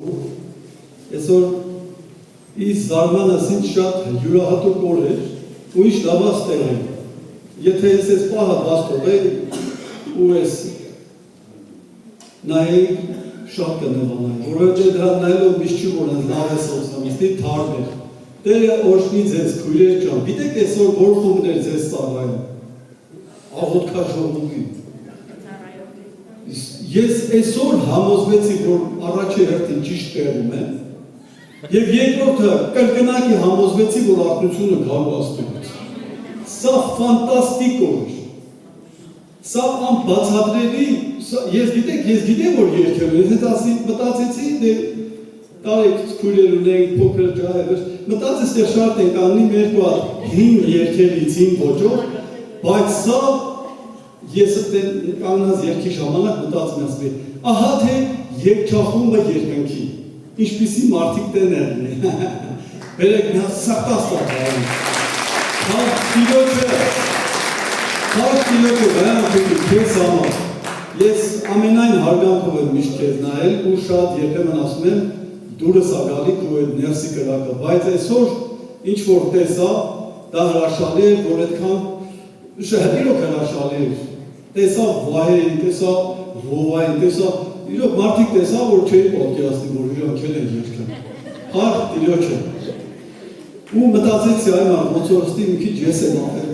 Այսօր ის զարմանս ինձ շատ յուրահատուկ օր էր ու ինչ լավաց տեղ էր։ Եթե ես այս պահը բաց թողեի ու ես նայեի շատ կնեղանայի, որովհետև դրան նայելով միշտ չի որ լավ է սոսամիստի թարմ էր։ Տերը օրհնի ձեզ քույրեր ջան, գիտեք այսօր որ խումբներ ձեզ ծառայում։ Աղոթքաժողովի։ Ես այսօր համոզվեցի, որ առաջի հերթին ճիշտ տեղում եմ, և երկրորդը կրկնակի համոզվեցի, որ աղբնությունը գալու աստուծից։ Սա ֆանտաստիկ օր։ Սա անբացատրելի, ես գիտեմ, որ երկրում, ես մտածեցի, տարեք քույրեր ունենք, փոքր ջահեր, մտածեցի, ստեղ շատ ենք անի մեր կողալ հին երկրից հին ոճով, բայց սա ես կանգնած երկի ժամանակ մտածում եմ, ահա թե երկչախումը երկնքի, ինչպիսի մարդիկ տեներն է, բերեք նա սակտաստակ հարում, հարկ տիրոջը վայանքուքի կեզ համար, ես ամենայն հարգանքով եմ միշտ կեզ նայել ու շատ երբեմն ասում եմ դուրս ագալիք ու այդ ներսի կրակը, բայց այսօր ինչ որ տեսա, դա հրաշալի էր, որ այդքան իրոք հրաշալի էր, տեսա վայրին, տեսա հովային, տեսա, իրոք մարդիկ տեսա, որ չէի պատկերացնի, որ իրանքել են երկը, հարկ տիրոջը, ու մտածեցի այն ոնց որ ստի մի քիչ ես եմ ապել,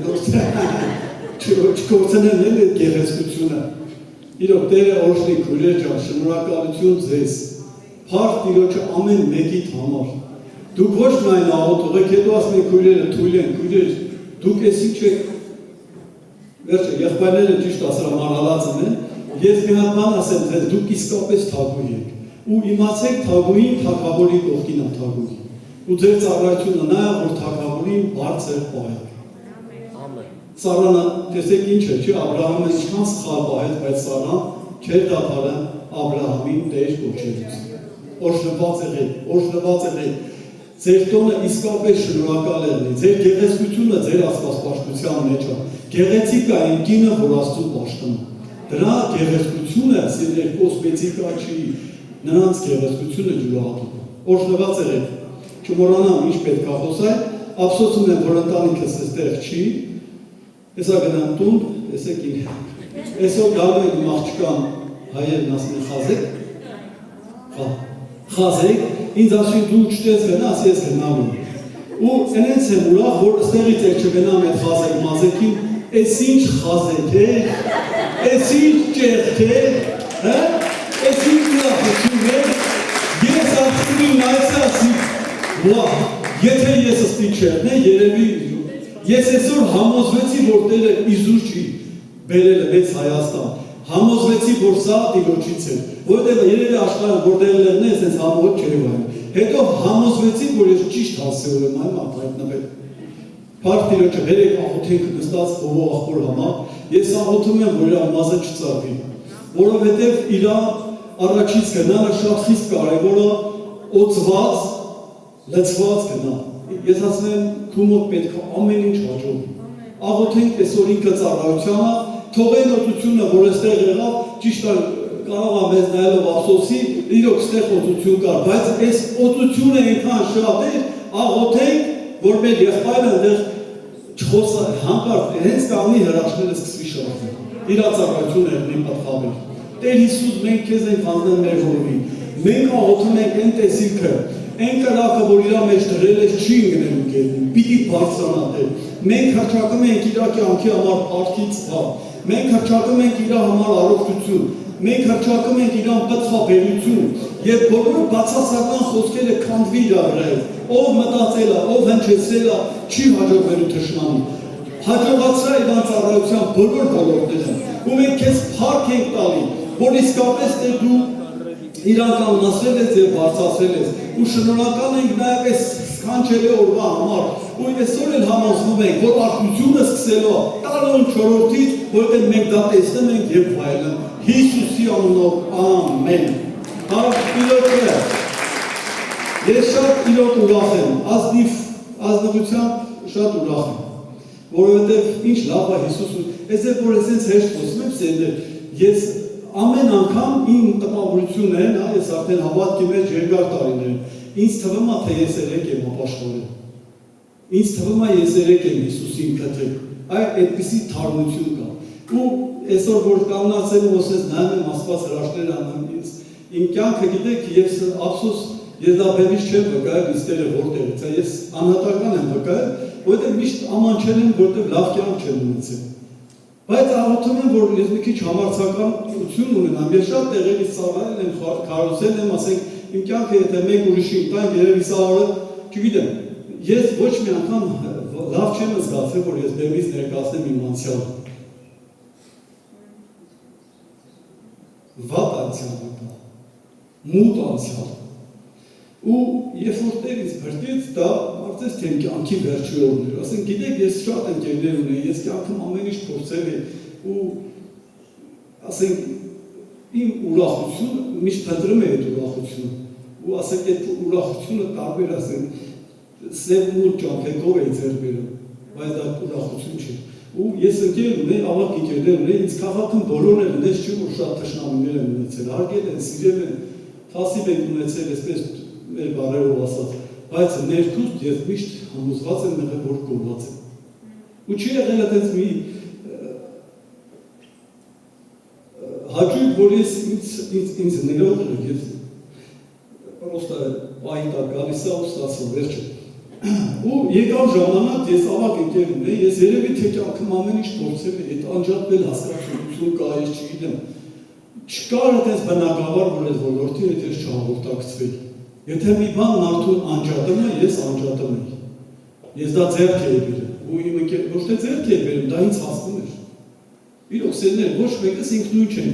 չկործնեմ էլ այդ գեղեցկությունը, իրոք Տերը օրհնի քույրեր ջան, շնորհակալություն ձեզ, հարկ տիրոջը ամեն մեկիդ համար, դուք ոչ միայն աղոթող եք, հետո ասում եք քույրերը թույլ են, քույրեր, դուք էսի չեք Վերջը, եղբայրները ճիշտ ասրամանալածն են, ես մի հատ բան ասեմ ձեզ, դուք իսկապես թագուհի եք, ու իմացեք թագուհին թագավորի կողքին է թագուհի, ու ձեր ծառայությունը նա է, որ թագավորին բարձր պահեք։ Սարանը, տեսեք ինչ է, չի, Աբրահամը ինչքան սխալ պահեց, բայց Սարան չէր դադարել Աբրահամին Տեր կոչելուց։ Օրհնված եղեք, ձեր տոնը իսկապես շնորհակալ եղնի, ձեր գեղեցկությունը ձեր աստվածպաշտության մեջ է, գեղեցիկ է այն կինը, որ Աստծու պաշտում է, դրա գեղեցկությունը կոսմետիկա չի, նրանց գեղեցկությունը յուրահատուկ է, օրհնված եղեք, չմոռանամ ինչ պետք է խոսալ, ափսոսում եմ, որ ընտանիքս այստեղ չի, հեսա գնամ տուն, տեսեք ինձ, այսօր գալու եք իմ աղջկան հայերն ասում են խազեք, ինձ ասում դու չտես գնաս, ես գնալու եմ։ Ու ենենց եմ ուրախ, որ ստեղից եք չգնամ այդ խազեք մազեքին, ես ինչ խազեք է, ես ինչ ճեղք է, ես ինչ ուրախություն է, ես աղջկին նայց ասի, վահ, եթե ես ստի չեղն է, երևի, ես այսօր համոզվեցի, որ Տերը իզուր չի բերել մեծ Հայաստան, համոզվեցի, որ սա տիրոջից է, որտեղ երևի աշխարհը որտեղ լեղն է, ես համոզված չէի վայել։ Հետո համոզվեցի, որ ես ճիշտ հասցեով եմ այմ հայտնվել։ Փառք Տիրոջը, վերեք աղոթենք նստած ողո աղբոր համար, ես աղոթում եմ, որ իր մազը չծաղվի, որովհետև իր առաջից գնալը շատ խիստ կարևոր է, օծված, լցված գնա։ Ես ասում եմ, քու մոտ պետք է ամեն ինչ հաջողվի։ Աղոթենք այսօր ինքը ծառայությանը, թողեն օծությունը, որ այստեղ եղավ, ճիշտ է կարող է մեզ նայելով ափսոսի, իրոք ստեղ օծություն կար, բայց այս օծությունը այնքան շատ է, աղոթենք, որ մեր եղբայրը այնտեղ չխոսա, հանկարծ հենց կանգնի հրաշքները սկսվի շարժվել, իր ծառայությունը եղնի պատխաբեր։ Տեր Հիսուս, մենք քեզ ենք հանձնել մեր հորովին, մենք աղոթում ենք այն տեսիլքը, այն կրակը, որ իր մեջ դրել ես, չի ընկնելու գետնին, պիտի բարձրանա Տեր։ Մենք հռչակում ենք իր կյանքի համար փառքի ծառ, մենք հռչակում ենք իր համար առողջություն, մենք հռչակում ենք իրան պտղաբերություն և բոլոր բացասական խոսքերը քանդվի իր վրայով, ով մտածել է, ով հնչեցրել է, չի հաջողվելու թշնամի, հաջողացրա իրան ծառայության բոլոր ոլորտները, ու մենք քեզ փառք ենք տալի, որ իսկապես դու իրան կանգնացրել ես և բարձրացրել ես, ու շնորհակալ ենք նաև այս սքանչելի օրվա համար, ու այսօր էլ համոզվում ենք, որ աղբությունը սկսելու է տարուն չորրորդից, որտեղ մենք դա տեսնում ենք և վայելում, Հիսուսի անունով, ամեն։ Հարկ Տիրոջը, ես շատ իրոք ուրախ եմ, ազնվությամբ շատ ուրախ եմ, որովհետև ինչ լավ է Հիսուս, ես որ ես հեշտ խոսում եմ սենդեր, ես ամեն անգամ իմ տպավորությունն է, ես արդեն հավատքի մեջ երկար տարիներ, ինձ թվում է, թե ես երեք եմ ապաշխարել։ Ինձ թվում է, ես երեք եմ Հիսուսին կտրել, այդպիսի թարմություն կա։ Ու այսօր որ կանգնած եմ, ոսես նայում եմ Աստված հրաշքներ անում ինձ, իմ կյանքը գիտեք, ես ափսոս ես դա բեմից չեմ վկայել, ինձ Տերը որտեղից է, ես անհատական եմ վկայել, որովհետև միշտ ամանչել եմ, որովհետև լավ կյանք չեմ ունեցել։ Բայց աղոթում եմ, որ ես մի քիչ համարձակություն ունենամ, ես շատ տեղերից ծառայել եմ, քարոզել եմ, ասենք, իմ կյանքը եթե մեկ ուրիշին տանք, երևի սա օրը, չգիտեմ, ես ոչ մի անգամ լավ չեմ զգացել, որ ես բեմից ներկայացնեմ իմ անցյալը։ Վատ անցյալ դա, մութ անցյալ։ Ու երբ որ Տերից փրկեց, դա արդեն թե կյանքի վերջի օրն էր։ Ասենք, գիտեք, ես շատ ընկերներ ունեի, ես կյանքում ամեն ինչ փորձել եմ ու ասենք իմ ուրախությունը միշտ փնտրում եմ այդ ուրախությունը։ Ու ասենք այդ ուրախությունը տարբեր ասենք սև ու ճամփեքով է ձեռք բերում, բայց դա ուրախություն չէ։ Ու ես ընկեր ունեի, ավակ ընկերներ ունեի, ինձ քաղաքում բոլորն են ունեցել, չի որ շատ թշնամիներ են ունեցել, հարգել են, սիրել են, թասիբ են ունեցել, այսպես մեր բարերով ասած, բայց ներքուստ ես միշտ համոզված եմ եղել, որ կորված եմ։ Ու չի եղել այդպես մի հաճույք, որ ես ինձ ներող եմ, ես պրոստը պահի տակ գալիս է ու ստացվում վերջը։ Ու եկավ ժամանակ, ես ավակ ընկեր ունեի, ես երևի թե կյանքում ամեն ինչ փորձել եմ, այդ անջատվել հասկացություն կա, ես չգիտեմ։ Չկար այդպես բնակավար, որ այդ ոլորտի հետ ես չհաղորդակցվեի։ Եթե մի բան մարդուն անջատում է, ես անջատում եմ։ Ես դա ձեռք էի բերում, ու իմ ոչ թե ձեռք էի բերում, դա ինձ հասնում էր։ Իրոք սերներ, ոչ մեկս ինքնույն չեն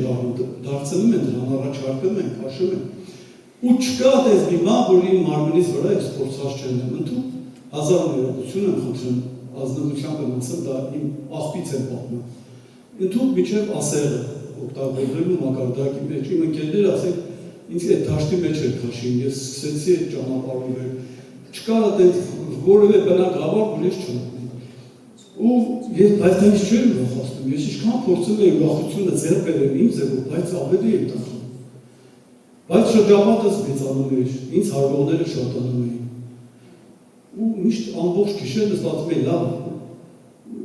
դարձնում են դրան, առաջարկում են, քաշում են։ Ու չկա այդպես մի բան, որ իմ մարմնից վրա ես փորձած չեմ ընդու, հազար ներողություն եմ խնդրում, ազնվությամբ եմ ասում, դա իմ աղբից եմ պատմում։ Ընդու միջև ասեղը, օգտագործելու մակարդակի մեջ, իմ ընկերները ասեն, ինձ այդ դաշտի մեջ էր քաշին, ես սկսեցի այդ ճանապարհով, չկար այդպես որևէ բնակավար, որ ես չունեի։ Ու ես բայց դա ինձ չէր ուրախացնում, ես ինչքան փորձում էի ուրախությունը ձեռք բերել ինձ է, բայց ավելի էի տխրում։ Բայց շրջապատս մեծանում էր, ինձ հարգողները շատանում էին։ Ու միշտ ամբողջ գիշեր նստածում էի, լավ,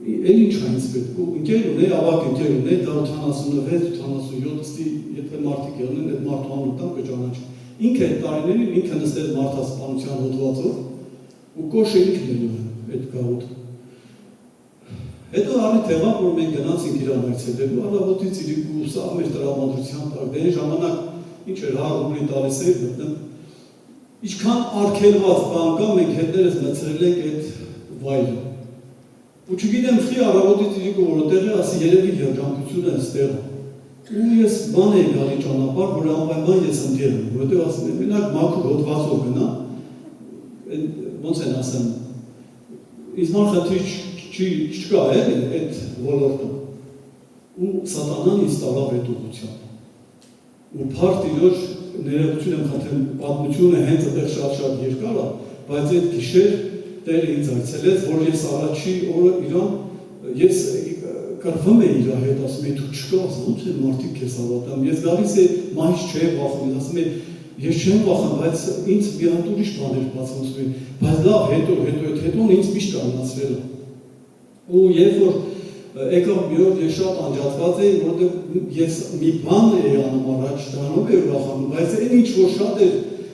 էլ ինչ է ինձ պետք, ու ընկեր ունեի, ավակ ընկեր ունեի, դա 86-87 ստի, եթե մարդիկ եղնեն, այդ մարդու անուն տան կճանաչի։ Ինքը այդ տարիներին ինքը նստեց մարդասպանության հոդվածով ու կոշը ինքն էր այդ գաղութը։ Հետո առիթ եղավ, որ մենք գնացինք իրան այցելելու, առավոտից իրիկու սա մեր տրամադրության տակ, դե ժամանակ ինչ էր 100 ռուբլի տալիս էի մտնում, ինչքան արգելված բան կա, մենք հետներս մտցրել ենք այդ վայրը։ Ու չգիտեմ խի առավոտից իրիկու որտեղ է, ասի երևի երջանկությունը ստեղ է։ Ու ես բան էի գալի ճանապարհ, որ անպայման ես ընկեր եմ, որտեղ ասում եմ, մենակ մաքուր հոդվածով գնա, ոնց են ասեմ, ինձ նոր խնդրի չկա այդ ոլորտում։ Ու սատանան ինձ տարավ այդ ուղղությամբ։ Ու փառք Տիրոջ ներողություն եմ խնդրում, պատմությունը հենց այդտեղ շատ երկար է, բայց այդ գիշեր Տերը ինձ այցելեց, որ ես առաջի օրը իրան, ես կռվում էի իր հետ, ասում էի, դու չկաս, ոնց է մարդիկ քեզ հավատան, ես գալիս է մահից չէ վախում, ասում էի, ես չեմ վախում, բայց ինձ մի հատ ուրիշ բաներ բացվում են, բայց լավ, հետո ինձ միշտ կանգնացրել է։ Ու երբ որ եկավ մի օր ես շատ անջատված էի, որովհետև ես մի բան էի անում առաջ, դրանով էի ուրախանում, բայց այն ինչ որ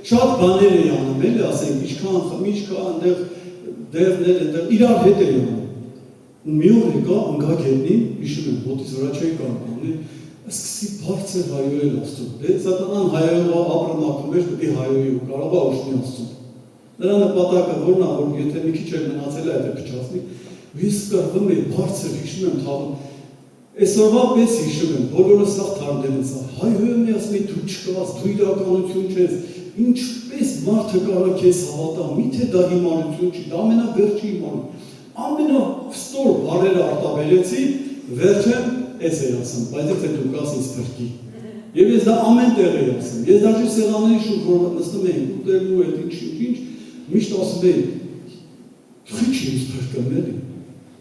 շատ բաներ էի անում, էլի ասենք, ինչքան խմիչ կա, այնտեղ դեղներ, այնտեղ իրար հետ էի անում։ Ու մի օր եկա ընկա գետնին, հիշում եմ, ոտից վրա չէի կարող, սկսի բարձր հայոյել Աստծուն։ Դե սատանան հայոյով ապրմակում էր, պետք է հայոյի ու կարող է ուշնի Աստծուն։ Նրա նպատակը որն է, որ եթե մի քիչ էր մնացել է, այդ փչացնի, ես կռվում էի բարձր, հիշում եմ թաղում։ Այսօրվա պես հիշում եմ, բոլորը սաղ թարդել են սա, հայոյում է ասում է, դու չկաս, դու իրականություն չես, ինչպես մարդը կարող է քեզ հավատալ, միթե դա հիմարություն չի, դա ամենավերջի հիմարություն։ Ամենավստոր բառերը արտաբերեցի, վերջեմ էս էի ասում, բայց եթե դու կաս ինձ փրկի։ Եվ ես դա ամեն տեղ էի ասում, ես դաժե սեղանների շուրջ որ նստում էի, ուտելու այդ ինչ, միշտ ասում էի, խի չի ինձ փրկում էլի։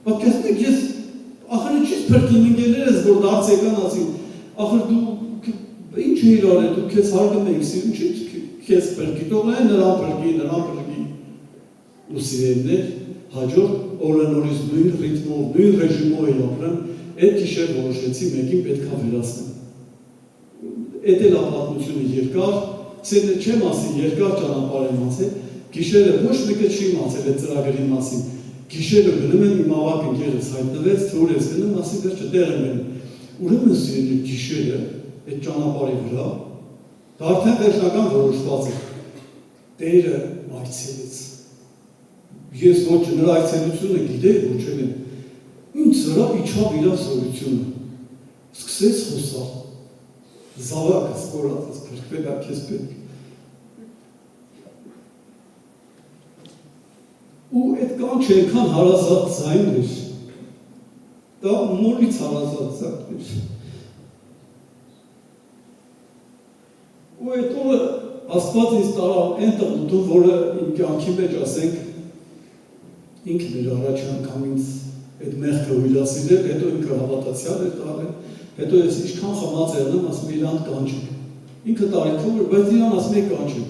Բայց ես ախր ինչի՞ փրկի ինգերներս որ դարձ եկան ասին, ախր դու Ինչ է իրար է, դու քեզ հարգում ենք սիրում, չի քեզ բրկի, թող նրան բրկի, ու սիրելիներ, հաջորդ օրը նորից նույն ռիթմով, նույն ռեժիմով էի ապրեմ, այդ գիշեր որոշեցի մեկին պետք է վերացնեմ։ Այդ էլ ապատմությունը երկար, սերն չեմ ասի, երկար ճանապարհ եմ անցել, գիշերը ոչ մեկը չի իմացել այդ ծրագրի մասին։ Գիշերը գնում եմ իմ ավակ ընկերս հայտնվեց, թե ուր ես գնում, ասի վերջը տեղ եմ գնում։ Ուրեմն սիրելի գիշերը այդ ճանապարհի վրա դա արդեն վերջնական որոշված է։ Տերը այցելեց։ Ես ոչ նրա այցելությունը գիտեի, ոչ էլ ինձ վրա իջավ իր զորությունը։ Սկսեց խոսալ։ Զավակը սկորած, փրկվել է քեզ պետք։ Ու այդ կանչը այնքան հարազատ ձայն էր, դա մորից հարազատ ձայն էր։ Ու այդ օրը Աստված ինձ տարավ այն տղուտում, որը իմ կյանքի մեջ ասենք, ինքն էր առաջ անգամ ինձ այդ մեղքը հույլասիրել, հետո ինքը հավատացյալ էր տարել, հետո ես ինչքան խմած եղնեմ, ասում իրան կանչեք։ Ինքը տարիքով էր, բայց իրան ասում եք կանչեք։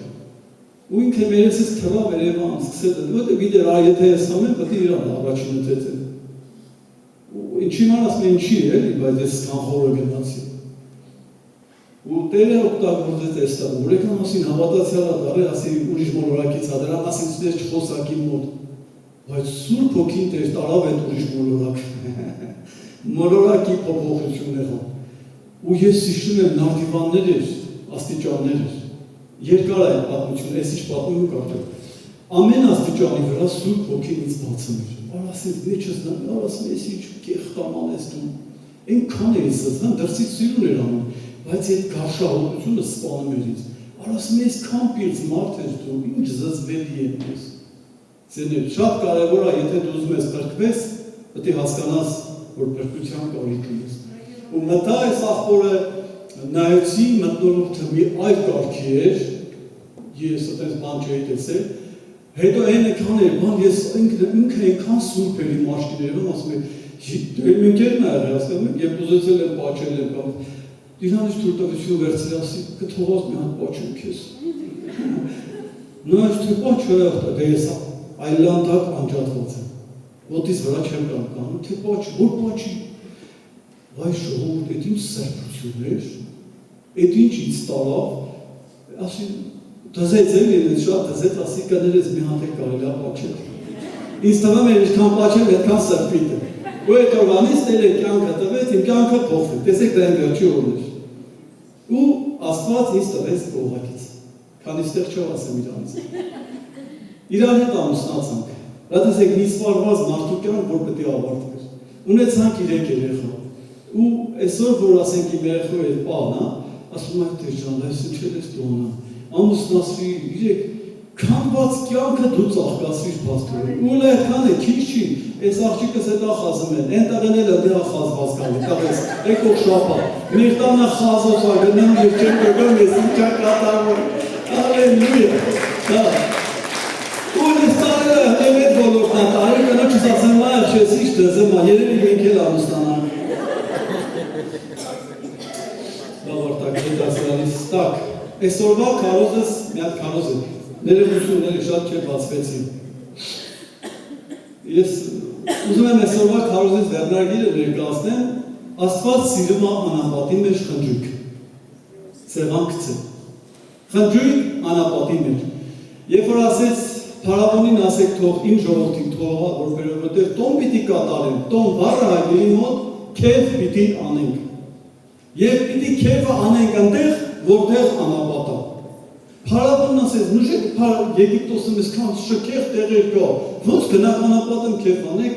Ու ինքը մերեսից թվավ Երևան, սկսել է, որտեղ գիտեր, եթե ես համեմ, պետք է իրան առաջինը թեթել։ Ու ինչի ման ասում ինչի էլի, բայց ես կանխորը գնացի։ Ու Տերը օգտագործեց այս տեղ, ուրեկան ասին հավատացյալ ադարը, ասի ուրիշ մոլորակից ադարան, ասին սներ չխոսակի մոտ, բայց Սուրբ Հոգին Տեր տարավ այդ ուրիշ մոլորակ, մոլորակի փոփոխություն եղավ, ու ես հիշում եմ նարդիվաններ էր, աստիճաններ էր, երկար է պատմությունը, ես ինչ պատմում կարդում, ամեն աստիճանի վրա Սուրբ Հոգին ինձ բացում էր, ասես մեջս նա, ասում ես ինչ կեղտաման ես դու, այնքան էի սզվում, դրսից սիրուն էր անում, բայց այդ գարշահոտությունը սպանում էր ինձ, ասում ես քան պիղծ մարդ ես դու, ինչ զզվելի եմ ես, սեներ, շատ կարևոր է, եթե դու ուզում ես փրկվես, պետք է հասկանաս, որ փրկության կարիք ունես, ու մտա այս աղբորը նայեցի մտնոլորտը մի այլ կարգի էր, ես այդպես բան չէի տեսել, հետո այն էքան էր, բան ես ինքը այնքան սուրբ էր իմ աչքերում, ասում եմ, իմ ընկերն է եղել, հասկանում եք, երբ ուզեցել եմ պաչել եմ կամ, իրանից թույլտվություն վերցրել, ասի, կթողած մի հատ պաչեմ քեզ։ Նա թե պաչ վերախտա, դե ես այլանդակ անջատված եմ, ոտից վրա չեմ կանում, թե պաչ, որ պաչի, վայ ժողովուրդ, այդ ինչ սրբություն էր, այդ ինչ ինձ տարավ, ասի, դզեց եմ իրենց շատ դզեց, ասի կներեց մի հատ է կարելի ապաչել։ Ինձ թվում էր ինչքան պաչեմ, այդքան սրբիտ է։ Ու այդ օրվանից Տերը կյանքը տվեց, իմ կյանքը փոխվեց, տեսեք դա այն վերջի օրն էր։ Ու Աստված ինձ տվեց կողակից, քանի ստեղ չով ասեմ իրանից։ Իրար հետ ամուսնացանք, դա տեսեք մի սպառված մարդու կյանք, որ պետք է ավարտվեր։ Ունեցանք 3 երեխա։ Ու այսօր, որ ասենք իմ երեխու այդ պահն, ասում եք թե ջան, այս ինչ ես դու ամուսնացրի, իրեք, քանված կյանքը դու ծաղկացրիր փաստորեն, ու էլ այդքան է, քիչ չի, այս աղջիկս հետա խազում են, այնտեղ են էլ դրա խազված կան, տաղես, եկող շապա, մեր տանը խազոց ա գնամ և չեմ կգամ, ես ինչա կատարվում, ալելույա, դա, ու ես տարել եմ այդ ոլորտնա, տարել կնոչ ես ասեմ այեղ չես ինչ դզեմ, երևի մենք էլ ամուսնանանք, բավարտակ, հետասրալիս, տակ, այսօրվա քարոզս մի հատ քարոզ է, ներողությունները շատ չէ բացվեցին։ Ես ուզում եմ այսօրվա քարոզից վերնագիրը ներկայացնեմ, Աստված սիրում է անապատի մեջ խնջույք, սեղան գցել։ Խնջույք անապատի մեջ։ Երբ որ ասեց փարավոնին ասեք թող իմ ժողովրդին թողա, որովհետև տոն պիտի կատարեմ, տոն բառը հայերի մոտ քեֆ պիտի անենք։ Եվ պիտի քեֆը անենք այնտեղ, որտեղ անապատ է։ Փարավոնն ասեց, նուժեք Եգիպտոսում այսքան շքեղ տեղեր կա, ոնց գնաք անապատում քեֆ անեք,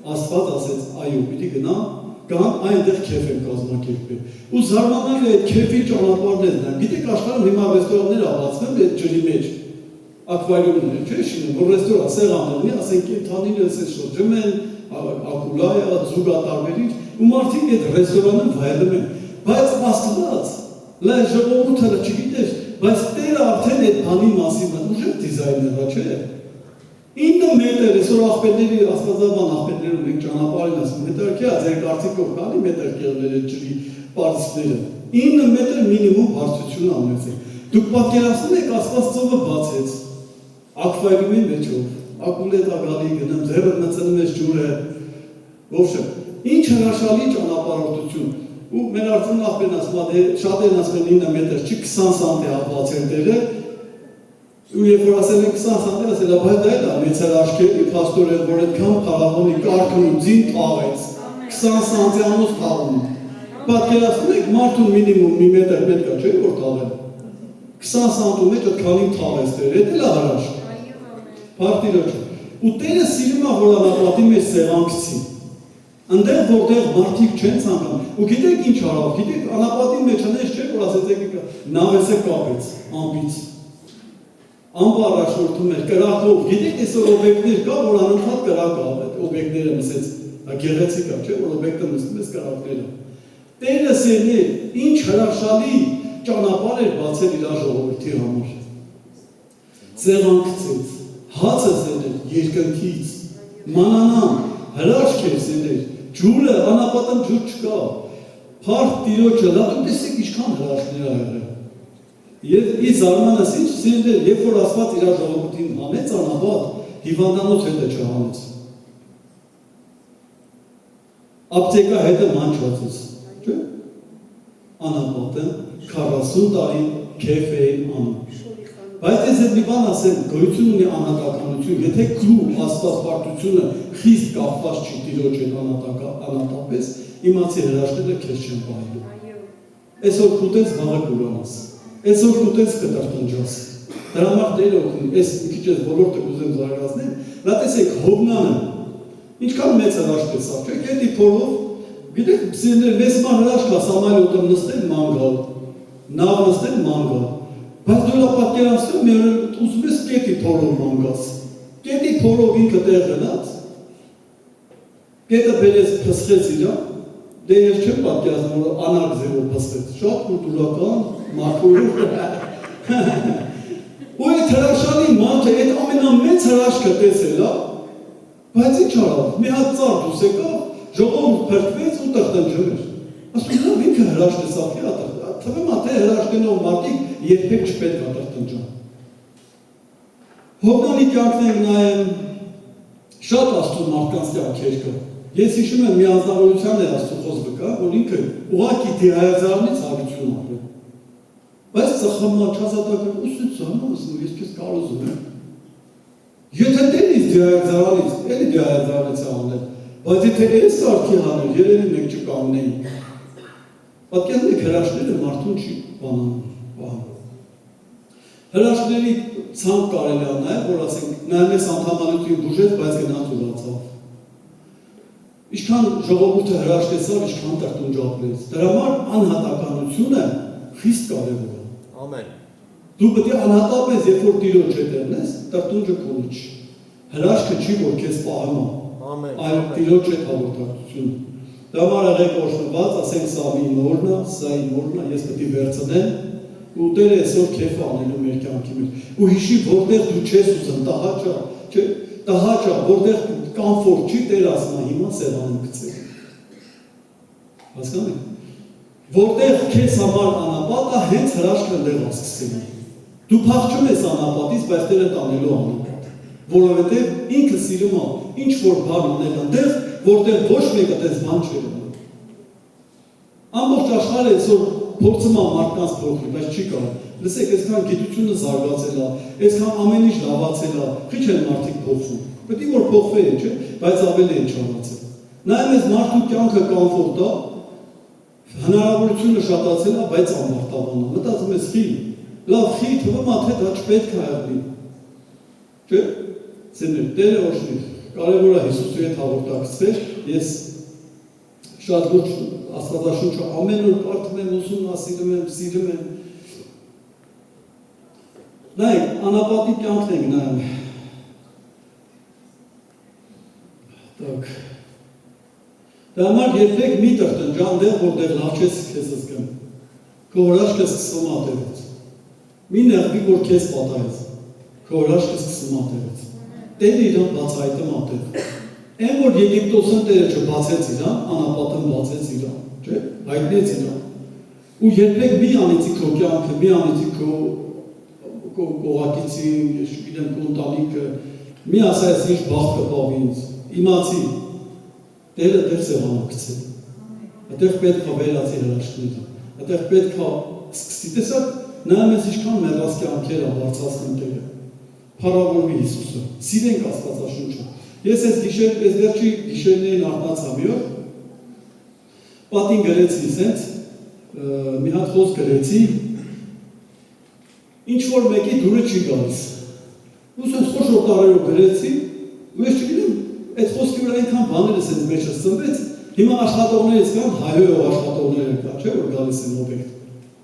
Աստված ասեց, այո, պիտի գնամ, կամ այնտեղ քեֆ եմ կազմակերպել։ Ու զարմանալի է այդ քեֆի ճանապարհներն են։ Գիտեք աշխարհում հիմա ռեստորաններ աղացվում են ջրի մեջ։ Ակվարիումներ, չէ՞ շինում, որ ռեստորան սեղաններ, ասենք կենթանին էս շրջում են, ակուլայա, ձուգա տարբերիչ, ու մարդիկ այդ ռեստորանում վայելում են։ Բայց Աստված, լա ժողովուրդը չգիտեր, բայց Տերը արդեն այդ բանի մասին ուժեղ դիզայներա չէ։ 9 մետր, այսօր աղբերների, աստվածաբան աղբերներում ենք ճանապարհին ասում, հետարքի է, ձեր կարծիքով կանի մետր կեղներ այդ ջրի պարիսպները։ 9 մետր մինիմում բարձրություն ունեցել։ Դուք պատկերացնում եք Աստված ծովը բացեց ակվարիումի մեջով, ակումբը գալի գնամ, ձևը մտցնում ես ջուրը, ոչը։ Ինչ հրաշալի ճանապարհորդություն։ Ու մեր արդեն ախպերն ասում է, շատերն ասում են 9 մետր, չի 20 սանտի բացել դերը։ Ու երբ որ ասել են 20 սանտի, ասել է, բայց դա էլ է մեծ հրաշքերի փաստորը, որ այդքան փարավոնի կարգն ու ձին թաղեց, 20 սանտի անոց թաղում։ Պատկերացնում եք, մարդուն մինիմում մի մետր պետք է չէ, որ թաղել։ 20 սանտու մեջ այդքանին թաղեց դեր, էդ էլ է հրաշք։ Պարտիրոջ։ Ու Տերը սիրում է, որ անապատի մեջ սեղանքցի։ Ընդեղ որտեղ մարդիկ չեն ցանկանում։ Ու գիտեք ինչ արավ, գիտեք անապատի մեջ հնես չէ, որ ասեց եկեք նավեսը կապեց ամբից։ Ամբը առաջորդում էր կրակով, գիտեք այսօր օբյեկտներ կա, որ անընդհատ կրակ ավ այդ օբյեկտները մսեց, գեղեցիկ է, չէ, որ օբյեկտը մսում ես կրակները։ Տերը սերներ, ինչ հրաշալի ճանապարհ էր բացել իր ժողովրդի համար։ Սեղանքցեց, հացը սերներ երկնքից, մանանան, հրաշք էր սերներ, ջուրը, անապատն ջուր չկա, փառք Տիրոջը, դա դուք տեսեք ինչքան հրաշքներ ա եղել։ Եվ ի զարմանս ինչ սերներ, երբ որ Աստված իր ժողովրդին հանեց անապատ, հիվանդանոց հետը չհանեց։ Ապտեկա հետը մանչացեց, չէ՞։ Անապատը 40 տարի քեֆ էին անում։ Բայց ես այդ մի բան ասեմ, գոյություն ունի անհատականություն, եթե քրու աստվածպարտությունը խիստ կապված չի Տիրոջ հետ անհատապես, իմացի հրաշքները քեզ չեն պահելու։ Այսօր կուտես վաղը կուրանաս, այսօր կուտես կտրտնջաս։ Դրա համար Տերը օգնի, այս մի քիչ ես ոլորտը կուզեմ զարգացնել, նա տեսեք Հովնանը, ինչքան մեծ հրաշք է սա, չէ՞, գետի փորով, գիտեք, սիրներ, մեծ ման հրաշք է Սամարիոտը նստել ման գալ, նավ նստել ման գալ։ Բայց դու լա պատկերացնում մի օր ուզում ես կետի փորով ման գաս։ Կետի փորով ինքը տեղ գնաց, կետը բերեց փսխեց իրա, դե ես չեմ պատկերացնում, որ անարգ ձևով փսխեց, շատ կուլտուրական, մարդուրով։ Ու այդ հրաշալի մանքը, այդ ամենամեծ հրաշքը տեսել է, բայց ինչ արավ, մի հատ ծառ դուս եկավ, ժողովուրդ փրկվեց ու տրտնջվեց։ Ասում եմ, ինքը հրաշք է սափի ատր, թվում է, թե հրաշքենով մարդիկ երբեք չպետք է տրտնջան։ Հովնանի կյանքն ենք նայեմ, շատ Աստծո մարդկանց կյանքեր կա։ Ես հիշում եմ մի անձնավորության է Աստծո խոսքը կա, որ ինքը ուղղակի դիահազարնից հարություն ապրել։ Բայց ծխամա չազատական ուսից զանազում, ես քեզ կարոզում եմ։ Եթե դենից դիահազարանից, էլի դիահազարնից անել, բայց եթե այս սարքի հանել, երևի մեկ չկանգնեին։ Պատկերացնեք հրաշքները մարդուն չի բանանում։ Հրաշքների ցանկ կարելի է նայել, որ ասենք նայում ես անդամալություն բուժեց, բայց գնաց ուրացավ։ Ինչքան ժողովուրդը հրաշք տեսավ, ինչքան տրտնջապեց։ Դրա համար անհատականությունը խիստ կարևոր է։ Ամեն։ Դու պետք է անհատապես, երբ որ Տիրոջ հետ ելնես, տրտնջը քոնը չի։ Հրաշքը չի, որ քեզ պահում է։ Ամեն։ Այլ Տիրոջ հետ հաղորդակցությունը։ Դա համար եղեք օրհնված, ասենք սա իմ օրն է, սա իմ օրն է, ես պետք է վերցնեմ ու Տերը այսօր քեֆ անելու մեր կյանքի մեջ։ Ու հիշի, որտեղ դու չես ուզում, տահաճա, չէ, տահաճա, որտեղ կոմֆորտ չի, Տերը ասում է, հիմա սեղանը գցել։ Հասկանու՞մ եք։ Որտեղ քեզ համար անապատ է, հենց հրաշքն ընդեղ է սկսելու։ Դու փախչում ես անապատից, բայց Տերը տանելու անապատ։ Որովհետև ինքը սիրում է ինչ որ բան ունել ընդեղ, որտեղ ոչ մեկը դες բան չէ ունել։ Ամբողջ աշխարհը այսօր փորձում է մարդկանց փոխել, բայց չի կարող։ Լսեք, այսքան գիտությունը զարգացել է, այսքան ամեն ինչ լավացել է, քիչ են մարդիկ փոխվում։ Պետք է որ փոխվեն, չէ՞, բայց ավելի են չանացել։ Նայում ես մարդու կյանքը կոմֆորտ է, հնարավորությունը շատացել է, բայց անմարտավան է։ Մտածում ես խի, լավ խի թվում է թե դա չպետք է եղնի։ Չէ՞։ Սերներ, Տերը օրհնի։ Կարևոր է Հիսուսի հետ հաղորդակցվել։ Ես շատ լուրջ Աստվածաշունչը ամեն օր կարդում եմ, ուսումնասիրում եմ, սիրում եմ։ Նայեք, անապատի կյանքն ենք նայում։ Так. Դա համար երբեք մի տրտնջան դեղ, որտեղ լավ չես քեզ զգում։ Քո հրաշքը սկսվում է ատեղից։ Մի նեղվի, որ քեզ պատահեց։ Քո հրաշքը սկսվում է ատեղից։ Տերը իրան բացահայտում ատեղ։ Այն որ Եգիպտոսն Տերը չբացեց իրան, անապատն բացեց իրան, չէ՞, հայտնեց իրան։ ու երբեք մի անեցի քո կյանքը, մի անեցի քո կողակիցին, չգիտեմ քո ընտանիքը, մի ասա ես ինչ բախտ կպավ ինձ, իմացի, Տերը դեր սեղանակցել, այդտեղ պետք է վերացի հրաշքների, այդտեղ պետք է սկսի, տեսակ նայում ես ինչքան մեռած կյանքեր է բարձրացնում Տերը, փառավորվի Հիսուսը, սիրենք Աստվածաշունչը։ Ես այս վերջի գիշերներին արթնացա մի օր, պատին գրեցի, սենց մի հատ խոսք գրեցի, ինչ որ մեկի դուրը չի գալիս։ Ու սենց խոշոր տարերով գրեցի, ու ես չգիտեմ, այդ խոսքի վրա այնքան բաներ է սենց մեջս ծնվեց, հիմա աշխատողներից կան, հայհոյող աշխատողներ են կան, չէ՞ որ գալիս են օբյեկտ։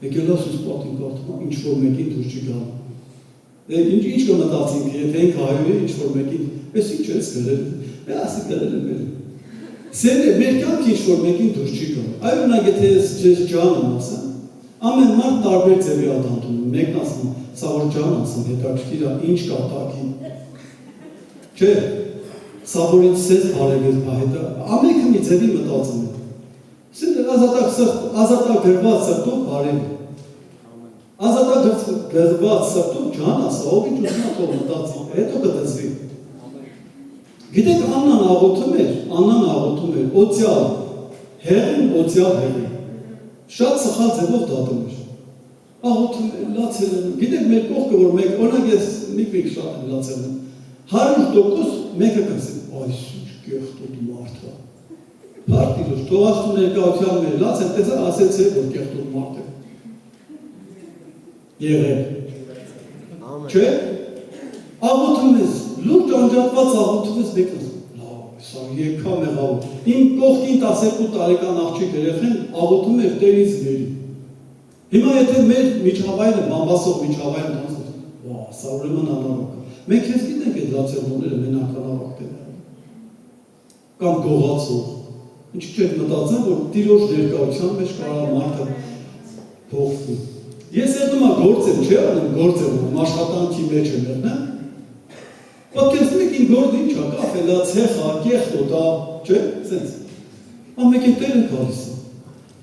Եկել ասուս պատին կարդում, ինչ որ մեկին դուր չի գալ։ Ինչ կմտածինք, եթե ենք հայհոյ է, ինչ որ մեկին, ես ինչ ես գրել, ասի գրել եմ էլ։ Սերը մեր կյանք ինչ որ մեկին դուր չի գալ։ Այո, նայ եթե ես ջան եմ ասեմ, ամեն մարդ տարբեր ձևի ադանդում, մեկն ասում, սա որ ջան ասում, հետաքրքիր է, ինչ կա տակին։ Չէ, սա որ ինձ սեզ բարևեց բահետը, ամենքը մի ձևի մտածում է։ Սերը ազատագրված սրտով բարև է։ Ազատագրված սրտով ջան ասա, ով ինչ ուզում է թող մտածի, հետո կտեսվի։ Գիտեք, Աննան աղոթում էր, օծյալ, հեղին, օծյալ հեղին։ Շատ սխալ ձևով դատում էր։ Աղոթում էր, լացել են, գիտեք մեր կողքը, որ մեկ, օրինակ ես մի շատ եմ լացել եմ, 100% մեկը կասի, այս ինչ կեղտոտ մարդ է։ Պարտիրոս, թող աստու ներկայության մեր լաց են, տեսա ասեց է, որ կեղտոտ մարդ է։ Եղել։ Չէ, աղոթում ես, լուրջ անջատված աղոթում ես մեկը, լավ, սա եկա մեղավոր։ Իմ կողքին 12 տարեկան աղջիկ երեխեն աղոթում էր Տերից ների։ Հիմա եթե մեր միջավայրը, բամբասող միջավայրը դասում, վա, սա ուրեմն անարոք է։ Մենք ես գիտենք այդ լացերնոները մենակ անարոք դեպը։ Կամ գողացող։ Ինչ չեք մտածեմ, որ տիրոջ ներկայության մեջ կարա մարդը փոխվի։ Ես երդում գործ եմ, չէ՞ անում գործ եմ, աշխատանքի մեջ եմ երդնեմ։ Պատկերացնում եք ին գործ ինչ է, կաֆելա, ցեխա, կեղտոտա, չէ՞, սենց։ Ամեկ է Տերը գալիս է։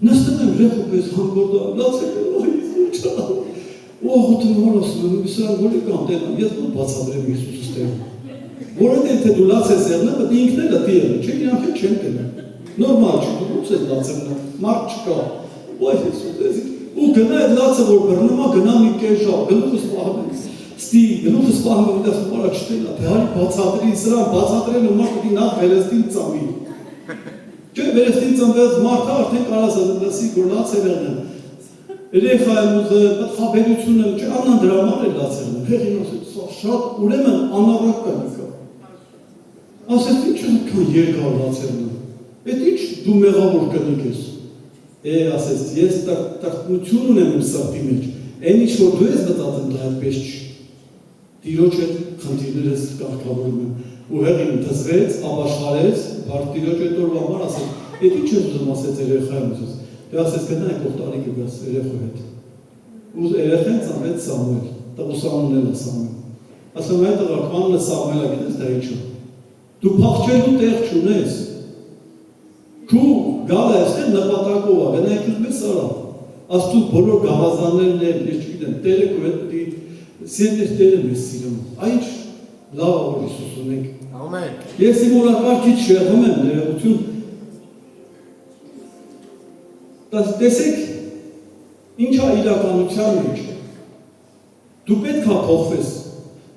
Նստում եմ ռեխու պես հանգորդա, լացել եմ, այս ինչ է։ Ու աղոթում եմ ասում եմ, սրանք որ եկան տենան, ես ո՞ր բացատրեմ Հիսուսս Տերը։ Որովհետև թե դու լացես եղնեմ, դա ինքն էլ է տիերը, չէ՞, իրանք էլ չեն տենան։ Նորմալ չի, դու ո՞ց ես լացել, մարդ չկա։ Ոայ Հիսուս, ու գնա այդ լացը որ բռնում է, գնա մի կես ժամ, գլուխս պահում եմ։ Ստի գլուխս պահում եմ, դες մորա չտելա, թե հարի բացատրի, սրան բացատրելը մարդը նախ վերստին ծամի։ Չէ, վերստին ծամվեց մարդը արդեն կարաս դասի որ լացել եղնեմ։ Երեխա եմ ուզել, պատխաբերություն եմ, չէ, անան դրա համար է լացել եմ, հեղին ասեց, սա շատ ուրեմն անառակ կա նկա։ Ասեց, ինչ կան երկար լացել եմ, էդ ինչ դու մեղավոր կնիկ ես։ Ասեց, ես տրտնություն ունեմ իմ սրտի մեջ, այն ինչ որ դու ես մտածում, դա այդպես չի։ Տիրոջ հետ խնդիրներս կարգավորում եմ, ու հեղին դզվեց, ապաշխարեց, Տիրոջ հետ օրվա համար ասեց, էդ ինչ ես ուզում ասեց երեխա եմ ուզես, դե ասեց գնա եկող տարի կգաս երեխու հետ։ Ու երեխեն ծնվեց Սամուել, տղուսանունն էլ է Սամուել։ Ասում այդ տղաք անունը Սամուել է, գիտես դա ինչ է։ Դու փախչելու տեղ չունես։ Քու գալը այստեղ նպատակով է, գնա եկող մեզ արա։ Աստու բոլոր գավազաններն էլ, ես չգիտեմ, Տերը քո հետ պիտի Սենտեր Տերը մեզ սիրում, այնչ լավ որ Հիսուս ունենք։ Ամեն։ Ես իմ օրակարգից շեղում եմ ներողություն։ Տեսեք, ինչ է իրականության մեջ։ Դու պետք է փոխվես։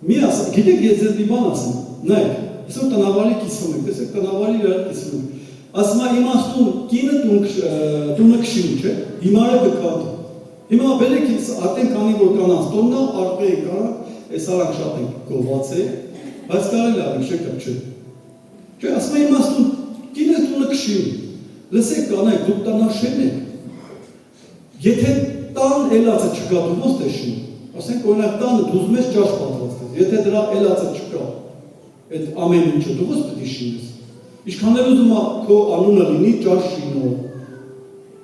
Մի ասա, գիտեք ես ձեզ մի բան ասեմ, նայեք, այսօր տնավարի կիսվում ենք, տեսեք տնավարի իրար կիսվում ենք։ Ասում է իմաստուն կինը տունը քշում, չէ՞, հիմարը կքանդում։ Հիմա բերեք ինձ ատեն քանի որ կանանց տոննա արկղի կարա, այս արանք շատ ենք գովացել, բայց կարելի է շեկը չէ։ Չէ, ասում եմ իմաստուն կինը տունը քշի։ Լսեք կանայք, դուք տանաշեն եք։ Եթե տան էլացը չկա, դու ո՞նց տեսնում։ Ասենք օրինակ տանը դու ուզում ես ճաշ պատրաստես, եթե դրա էլացը չկա, այդ ամեն ինչը դու ո՞նց պետք է շինես։ Ինչքան էլ ուզում քո անունը լինի ճաշ շինող։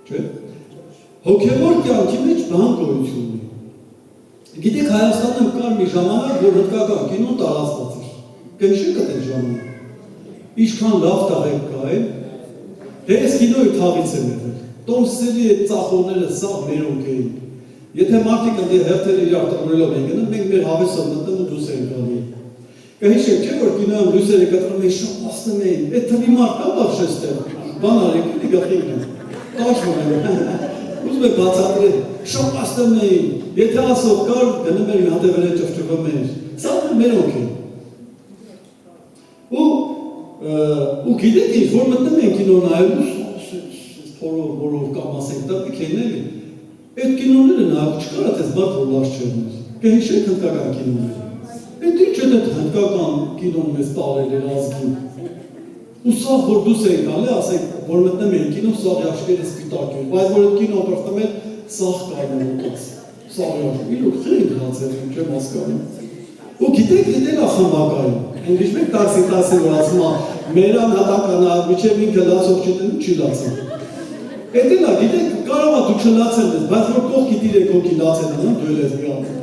Չէ՞։ Հոգևոր կյանքի մեջ բան գոյություն ունի։ Գիտեք Հայաստանում կար մի ժամանակ, որ հնդկական կինոն տարածված էր։ Կնշեք այդ ժամանակ։ Ինչքան լավ տաղեկ կա է, դե այս կինոյի թաղից եմ եղել։ Տոմսերի այդ ծախողները սա մերոնք էին։ Եթե մարդիկ ընդ հերթերը իրար տրորելով են գնում, մենք մեր հավեսով մտնում ու դուրս ենք գալի։ Կհիշեք, չէ՞ որ կինոյում լույսերը կտրում էին, շատ ասում էին, այդ թվի մարդ կա բաց շեստեղ, բան արեք, էլի գախինք են, տաշվում են, ուզում եք բացատրել, շատ ասում էին, եթե ասով կար, գնում էր հատևել է ճվճվում էր, սա մերոնք են։ Ու գիտեք ինչ, որ մտնում են կինո նայելու, որով կամ ասենք տպիկ են էլի, այդ կինոները նայող չկար ատես մարդ որ լաց չերներ, կհիշեք հնդկական կինոները, այդ ինչ է դետ հնդկական կինոն մեզ տարել էր ազգին, ու սաղ որ դուս էին կալի, ասենք, որ մտնում են կինո, սաղ յաշկերը սպիտակ էր, բայց որ այդ կինո պրտում էր, սաղ կարն ուտած, սաղ յաշկ, իրոք խրին հացել, չեմ հասկանում, ու գիտեք դիտել ախմբակային, ընդիշ մեկ տասի որ ասում մերան հատականա, միչև ինքը լացող չետնում չի լացան։ Էդ էլա, գիտեք, կարող է դու չլացել ես, բայց որ կողքի դիրեք հոգի լացել անում, դու ես մի անում։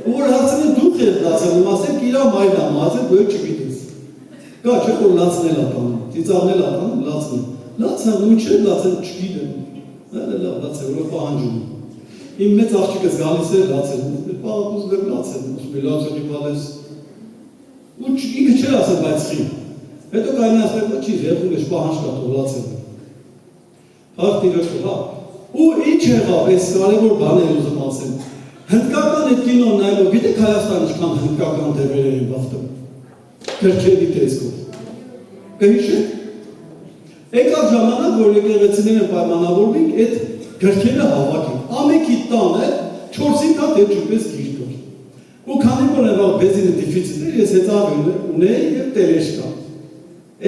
Ու որ հարցնում դուք ես լացել, ասեք իրա մայրն ամ, ասեք դու չգիտես։ Կա չէ որ լացնել ատանում, ծիծաղնել ատանում, լացնել։ Լացան ու չէ լացել չգիտեմ։ Լավ լացել, որ պահանջում։ Իմ մեծ աղջիկս գալիս էր լացել, ուզում եմ լացել, ուզում եմ լացել իվալես։ Ու ինքը չէր ասել, բայց խի։ Հետո կայնի ասել, չի, երբում ես պահանջ կա թող լացել։ Հարկ իրոք, հա։ Ու ինչ եղավ, այս կարևոր բաներ ուզում ասեմ։ Հնդկական այդ կինոն նայելով, գիտեք Հայաստան ինչքան հնդկական դեպեր էին բախտում։ Գրքերի տեսքով։ Կհիշեք։ Եկավ ժամանակ, որ եկեղեցիները պայմանավորվին, այդ գրքերը հավաքին։ Ամենքի տանը 4-5 հատ այդ ջուրպես գիրք կար։ Ու քանի որ եղավ բենզինի դեֆիցիտ էր, ես հետո ունեի եւ տելեշկա։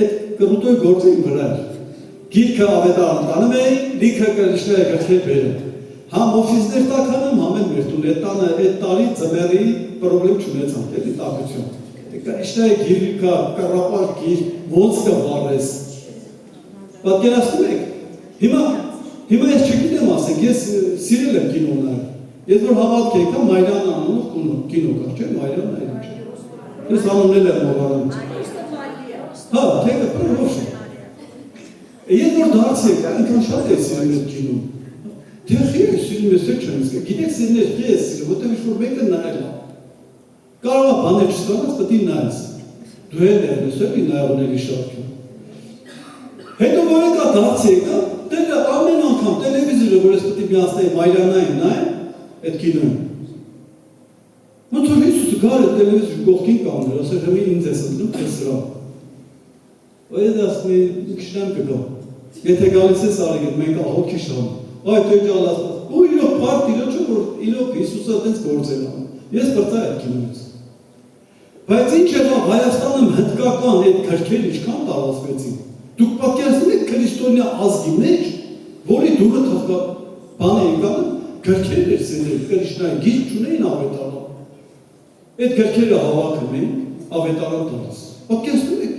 Այդ կրուտոյ գործը իմ վրա էր։ Գիրքը ավետարան տանում էի, լիքը կրիշները գրքեր բերում։ Համ օֆիսներ տականում, համ էլ մեր տուն, այդ տանը այդ տարի ծմերի պրոբլեմ չունեցան, էլի տակություն։ Կրիշները գիրքա, կռապար գիր, ոնց կվառես։ Պատկերացնում եք, հիմա ես չգիտեմ ասենք, ես սիրել եմ կինո նայել։ Ես որ հավատք եկա Մայրան անունով կինո կար, չէ՞, Մայրան այլ չէ։ Ես անուննել եմ մովարանում։ Հա, թեկը պրոբլեմ։ Ես որ դարձ եկա, ինքան շատ է սիրում այդ կինոն։ Թե խի է սիրում ես չեմ իսկը, գիտեք սիրներ խի է սիրում, ոտև ինչ-որ մեկը նայել է։ Կարող է բաներ չստանաց, պետք է նայես։ Դու էլ ես էլի նայողների շարքում։ Հետո որ եկա դարձ եկա, դերը ամեն անգամ տելևիզորը, որ ես պետք է միացնեի Մայրանային նայեմ, այդ կինոն։ Ոնց որ Հիսուսը գար այդ տելևիզորի կողքին կանգներ, ասել հմի ինձ ես ընտրում, թե սրա։ Այդ ասում էի, քշնամ կգա։ Եթե գալիս ես արիգ, մենք ահոքի շան։ Այդ էջալ ասած, ու իրոք բարդ իրոք որ իրոք Հիսուսը այդպես գործել անում։ Ես բրծա այդ կինոից։ Բայց ինչ եղավ Հայաստանում հնդկական այդ քրքերը ինչքան տարածվեցին։ Դուք պատկերացնում եք քրիստոնյա ազգի մեջ, որի դուրը թողկա բան էին կանում, քրքեր էր սենել, քրիշնային գիրք չունեին ավետարան։ Այդ քրքերը հավաքում էին ավետարան տալիս։ Պատկերացնում եք։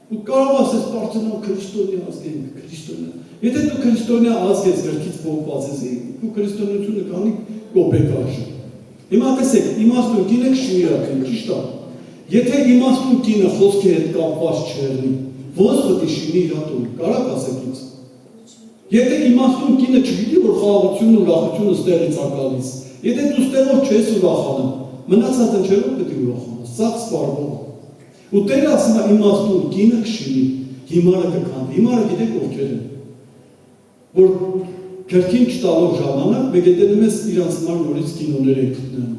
Ու կարող ասես պարծենով քրիստոնյա ազգ ենք, քրիստոնյա։ Եթե դու քրիստոնյա ազգ ես գրքից փոխված ես, դու քրիստոնեությունը քանի կոպեկ արժի։ Հիմա տեսեք, իմաստուն կինը քշմիրական, ճիշտ է։ Եթե իմաստուն կինը խոսքի հետ կապված չեղնի, ոնց պետք է շինի իր տուն, կարա՞ք ասեք ինձ։ Եթե իմաստուն կինը չգիտի, որ խաղաղությունն ու ուրախությունը ստեղից է գալիս, եթե դու ստեղով չես ուրախանում, մնացած ընչերով պետք է ուրախանաս, սա սպառվող։ Ու Տերը ասում է իմաստուն կինը կշինի, հիմարը կքանդի, հիմարը գիտեք ովքեր են, որ գրքին չտալով ժամանակ, մեկ հետենում ես իրանց համար նորից կինոներ են գտնում,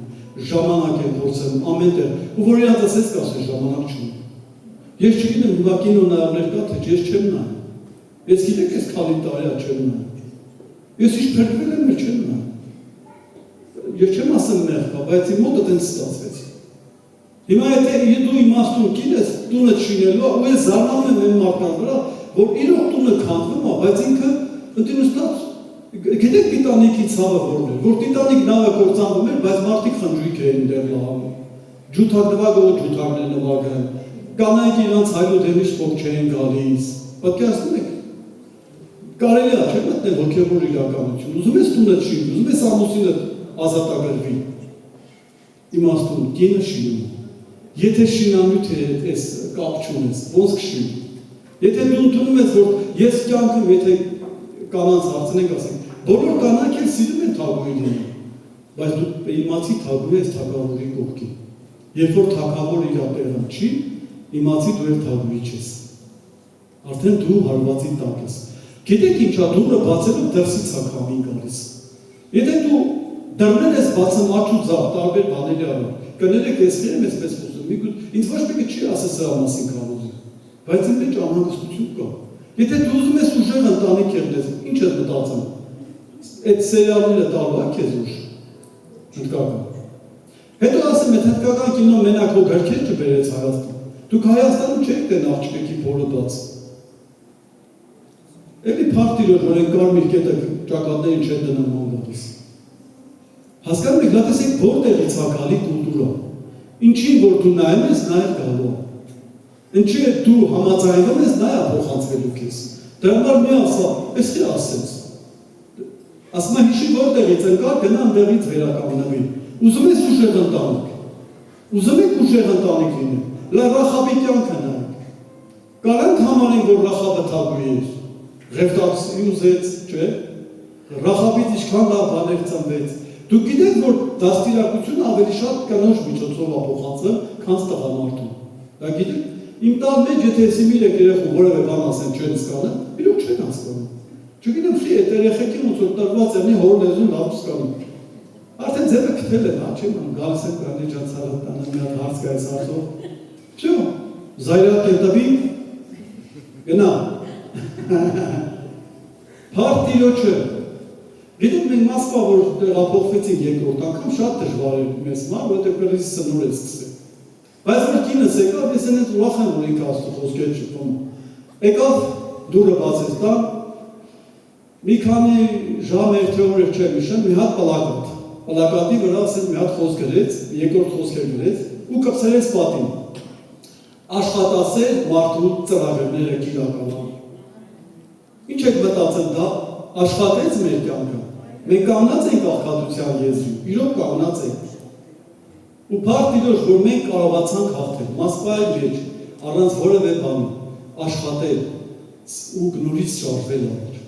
ժամանակ են գործում, ամեն տեղ, ու որ իրանց ասես կասել ժամանակ չունի։ Ես չգիտեմ, հիմա կինո նայողներ կա, թե ես չեմ նայում, ես գիտեք ես քանի տարի չեմ նայում, ես ինչ փրկվել եմ, չեմ նայում, ես չեմ ասեմ մեղքա, բայց իմ մոտը տենց ստացվեց։ Հիմա եթե դու իմաստուն կին ես, տունը չինելու, ու ես զարմանում եմ այն մարդկանց վրա, որ իրոք տունը քանդվում է, բայց ինքը ընդինուստած, գիտեք Տիտանիկի ցավը որն էր, որ Տիտանիկ նավը կործանվում էր, բայց մարդիկ խնջույք էին դեռ լահանում, ջութակնվագը ու ջութակներ նվագը, կանայք իրանց հայրոդերից փոք չէին գալիս, պատկերացնում եք, կարելի է չէ մտնել հոգևոր իրականություն, ուզում ես տունը շին, ուզում ես ամուսինը ազատագրվի, իմաստուն կինը շինում է։ Եթե շինանյութ ես կապ չունես, ոնց կշինի։ Եթե դու ընդունում ես, որ ես կյանքում, եթե կանանց հարցնենք, ասենք, բոլոր կանանք էլ սիրում են թագուհի լինել, բայց դու իմացի թագուհի ես թագավորի կողքին։ Երբ որ թագավոր իր տեղը չի, իմացի դու էլ թագուհի չես։ Արդեն դու հարվածի տակ ես։ Գիտեք ինչա դուրը բացելով դրսից է քամին գալիս։ Եթե դու դռներ ես բացում աջ ու ձախ տարբեր բաների առում, կներեք ես խերեմ այսպես խոսում, ինձ ոչ մեկը չի ասել սրա մասին կամոզի, բայց իմ մեջ անհանգստություն կա։ Եթե դու ուզում ես ուժեղ ընտանիք եղնես, ինչ ես մտածում։ Այդ սերիալները տալու է քեզ ուժ։ Հնդկական։ Հետո ասեմ, այդ հնդկական կինո մենակ հո գրքեր չբերեց Հայաստան։ Դուք Հայաստանում չեք տեն աղջիկի փորոտած։ Էլի փարտիրոջ, որ են կարմիր կետը ճակատներին չեն դնում ման գալիս։ Հասկանում եք, լատեսեք որտեղից է գալի կուլտուրա։ Ինչին որ դու նայում ես, նա էլ գալու է։ Ինչի է դու համաձայնվում ես, նա է փոխանցվելու քեզ։ Դրա համար մի ասա, էս թե ասեց։ Ասում է հիշի որտեղից ընկա, գնա այնտեղից վերականգնվի։ Ուզում ես ուժեղ ընտանիք։ Ուզում եք ուժեղ ընտանիք լինել։ Լա Ռախաբի կյանքը նայեք։ Կարանք համարենք, որ Ռախաբը թագուհի էր։ Ղևտացի ուզեց, չէ՞։ Ռախաբից ինչքան լավ բաներ ծնվեց։ Դուք գիտեք, որ դաստիարակությունը ավելի շատ կնոջ միջոցով է փոխանցվում, քան տղամարդու։ Դա գիտեք, իմ տան մեջ եթե ես իմ երեխու որևէ բան ասեմ չեն հասկանում, իրոք չեն հասկանում։ Չգիտեմ, խի այդ երեխեքին ոնց որ տրված է, հոր լեզուն լավ հասկանում։ Արդեն ձևը քթել են, հա, չեմ անում, գալիս եմ կանեջ ցարատանը մի հատ հարց կա այս հարցով։ Всё, զայրատ կետավի գնա։ Փարտիրոջը Գիտեք, մենք Մոսկվա, որ տեղափոխվեցինք երկրորդ անգամ, շատ դժվար էր մեզ համար, որովհետև կրիզը սնոր է սկսել։ Բայց որ կինս եկավ, ես այնպես ուրախ եմ, որ ինքը աստու խոսքեր շփում։ Եկավ, դուրը բացեց տան, մի քանի ժամ երթեորը չեմ հիշում, մի հատ պլակատ։ Պլակատի վրա ասեն մի հատ խոսք գրեց, երկրորդ խոսքեր գրեց ու կպցրեց պատին։ Աշխատասեր մարդու ծրագրերը կիրականան։ Ինչ եք մտածել դա աշխատեց մեր կյանքը։ Մենք կանգնած ենք աղքատության եզրին, իրոք կանգնած ենք։ Ու փարտիրոջ, որ մենք կարողացանք հաղթել, Մոսկվայի մեջ, առանց որևէ բանի, աշխատել ու նորից շարժվել անել։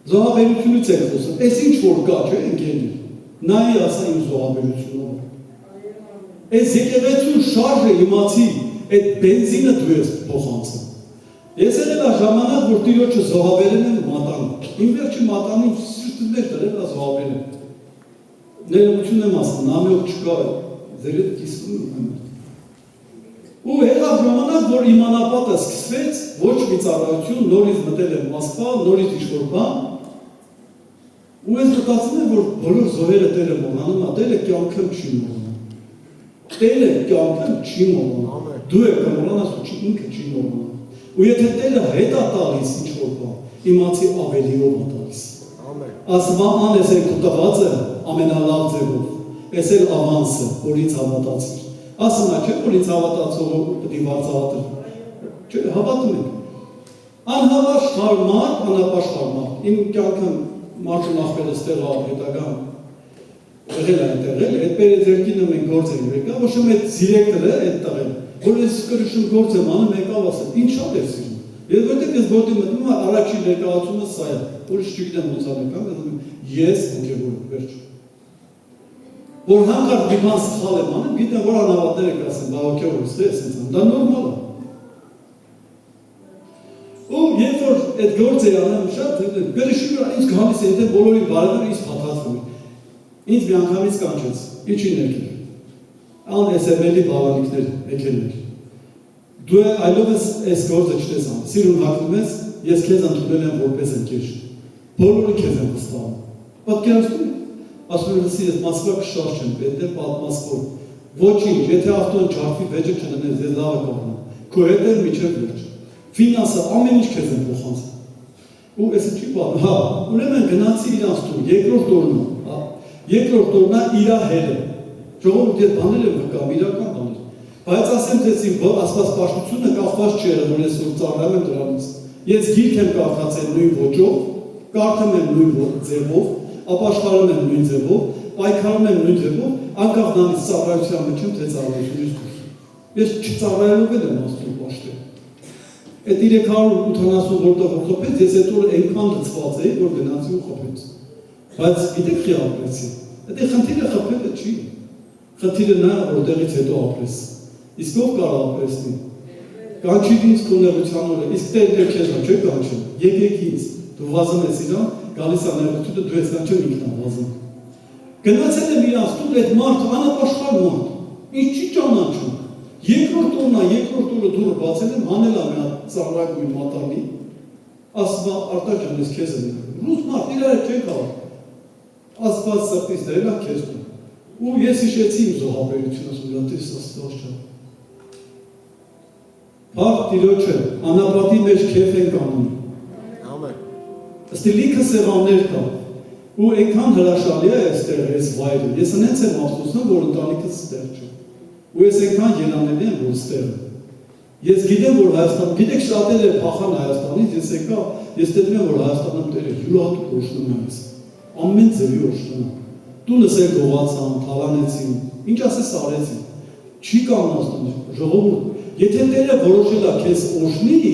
Զոհաբերությունից եք խոսում, այս ինչ որ կա, չէ՞ ընկերներ։ Նայի ասա իմ զոհաբերությունով։ Այս եկեղեցու շարժը իմացի, այդ բենզինը դու ես փոխանցում։ Ես եղել է ժամանակ, որ տիրոջը զոհաբերել են մատան։ Իմ վերջի մատանին սրտներ դրել է զոհաբերել։ Ներողություն եմ ասում, նամյոք չկա, ձեր հետ կիսվում եմ։ Ու եղավ ժամանակ, որ իմանապատը սկսվեց, ոչ մի ծառայություն, նորից մտել եմ Մոսկվա, նորից ինչ-որ բան։ Ու ես մտածում եմ, որ բոլոր զոհերը Տերը մոռանում է, Տերը կյանքում չի մոռանում։ Տերը կյանքում չի մոռանում։ Դու եք կմոռանաս ու ինքը չի մոռանում։ Ու եթե Տերը հետ է տալիս ինչ-որ բան, իմացի ավելիով է տալիս։ Ասում է անես եք ու տվածը ամենալավ ձևով, ես էլ ավանսը, որ ինձ հավատացիր։ Ասում է, չէ, որ ինձ հավատացողը պտի վարձահատել։ Չէ, հավատում եք։ Անհավաշխար մարդ, անապաշխար մարդ։ Իմ կյանքը մարդու նախվելը ստեղ հետագան եղել այնտեղ, այդ պերեձերքինը մենք գործ ենք եկա, ոչ եմ այդ զիրեկտը այդ տղեն, որ ես կրշում գործ եմ անում, եկավ ասել, ինչ շատ էր սիրում։ Ես որտեղ ես որդի մտնում առաջին ներկայացումը սա է, որ չգիտեմ ոնց անեմ, ես հոգևոր եմ, վերջ։ Որ հանկարծ մի բան սխալ եմ անում, գիտեմ, որ անհավատները կասեն, բա հոգևոր ես, ես ինձ անում, դա նորմալ է։ Ու երբ որ այդ գործը անում շատ, գրշում ինձ գալիս է, դե բոլորին բարևը ինձ փաթաթվում է։ Ինձ մի անգամից կանչեց, իջին եկել։ Անեսեմելի բավանիքներ եկել էր։ Դու այլովս այս գործը չտես անում, սիրուն հագնում ես, ես քեզ ընդունել եմ որպես ընկեր։ Բոլորը քեզ են վստահում։ Պատկերացնում եք, ասում եմ, ես Մոսկվա կշարժեմ, պետք է պատմասկոր։ Ոչինչ, եթե ավտոն ջարդի վեճը չդնես, ես լավը կողնեմ։ Քո հետ էլ միջև վերջ։ Ֆինանսը ամեն ինչ քեզ են փոխանցում։ Ու էսը չի բան, հա, ուրեմն գնացի իրանց տուն, երկրորդ օրն, հա, երկրորդ օրնա իրա հերը։ Ժողովուրդ ես բաներ եմ վկայում, իրական բաներ։ Բայց ասեմ ձեզ իմ ասված պաշտությունը կախված չի եղել, որ ես որ ծառայում եմ դրանից։ Ես գիրք եմ կարդացել նույն ոճով, կարդում եմ նույն ձևով, ապաշխարում եմ նույն ձևով, պայքարում եմ նույն ձևով, անկախ նրանից ծառայության մեջ եմ, թե ծառայությունից դուրս։ Ես չծառայելով եմ աստծո պաշտել։ Այդ 380 որտեղ խփեց, ես այդ օր այնքան լցված էի, որ գնացի ու խփեց։ Բայց գիտեք չի ապրեցի։ Այդ խնդիրը խփելը չի։ Խնդիրը նա որտեղից հետո ապրես։ Իսկ ով կարող ապրեսնի։ Կանչի ինձ քոնեղության օրը, իսկ դեր քեզ չէ կանչում։ Եկեք ինձ, դու վազում ես իրան, գալիս է ներողությունը դու ես կանչում ինքն վազում։ Գնացել եմ իրանց տուն այդ մարդը անապաշխար մարդ։ Ինչ չի ճանաչում։ Երկրորդ օրը դուրը բացել եմ, հանել եմ մի հատ ծառայգույն մատանի, ասում է Արտակ ջան, ես քեզ եմ նկատում։ Ռուս մարդ իրար չեն կարող։ Աստված սրտից դրել է քեզ տուն։ Ու ես հիշեցի իմ զոհաբերությունը, ասում եմ դես Աստված ջան։ Փառք Տիրոջը, անապատի մեջ քեֆ ենք անում։ Ամեն։ Ըստ լիքը սեղաններ կա։ Ու այնքան հրաշալի է այստեղ այս վայրը։ Ես հենց եմ ափսոսում, որ ընտանիքս ստեղ չէ։ Ու ես այնքան երանելի եմ, որ ստեղ եմ։ Ես գիտեմ, որ Հայաստան, գիտեք շատերը փախան Հայաստանից, ես եկա, ես տեսնում եմ, որ Հայաստանում տերը յուրահատուկ օժտում եմ ես։ Ամեն ձևի օժտում եմ։ Տունս էլ գողացան, թալանեցին, ինչ ասես արեցին։ Չի կանգնացնում, ժողովուրդ, եթե տերը որոշել է քեզ օժնի,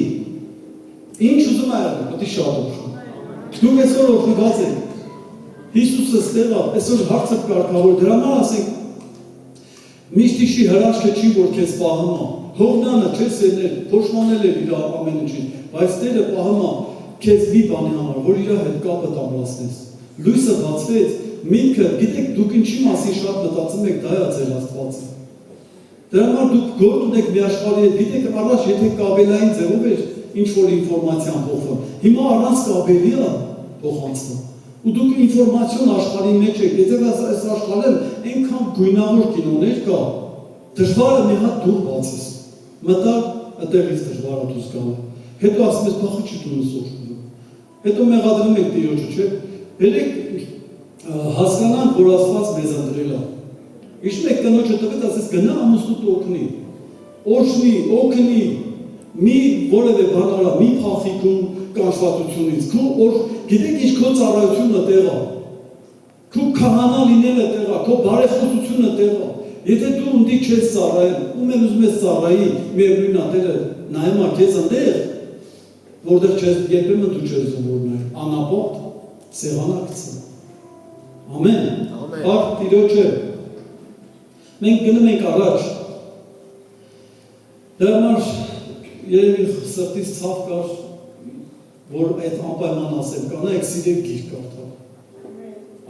ինչ ուզում է արել, պետք է շատ օժնի։ Դուք այսօր օժնված եք։ Հիսուսը ստեղ է, այսօր հարցը կարգավոր, դրա համար ասենք միշտ իշի հրաշքը չի, որ քեզ պահում է, հողնանը չես էներ, փոշմանել էր իր ամեն ինչին, բայց Տերը պահում է քեզ մի բանի համար, որ իր հետ կապը ամրացնես։ Լույսը բացվեց, միտքը, գիտեք, դուք ինչի մասին շատ մտածում եք, դա է ձեր Աստվածը։ Դրա համար դուք գործ ունեք մի աշխարհի հետ, գիտեք, առաջ եթե կաբելային ձևով էր ինչ-որ ինֆորմացիան փոխվում, հիմա առանց կաբելի է փոխանցվում։ Ու դուք ինֆորմացիոն աշխարհի մեջ եք, եթե այս աշխարհում այնքան գույնավոր կինոներ կա, դժվար է մի հատ դուր բացես։ Մտա այդտեղից դժվար է դուրս գալը։ Հետո ասում ես փախը չի դուրս օժտվում։ Հետո մեղադրում եք Տիրոջը, չէ՞։ Երեք հասկանանք, որ Աստված մեզ ընտրել է։ Իշտ եք կնոջը տվեց, ասես գնա ամուսնուդ օգնի։ Օգնի, մի որևէ բան արա, մի փախիկում կանչվածությունից, գիտեք ինչ քո ծառայությունը տեղ է, քո քահանա լինելը տեղ է, քո բարեխոսությունը տեղ է, եթե դու ունդի չես ծառայել, ում եմ ուզում ես ծառայի, միևնույն է Տերը նայում է քեզ ընդեղ, որտեղ չես երբեմն դու չես ուզում որ նայել, անապատ սեղանակցը։ Ամեն։ Փառք Տիրոջը։ Մենք գնում ենք առաջ։ Դրա համար երևի սրտից ցավ կար, որ այդ անպայման ասեմ, կանայք սիրեք գիրք կարդալ։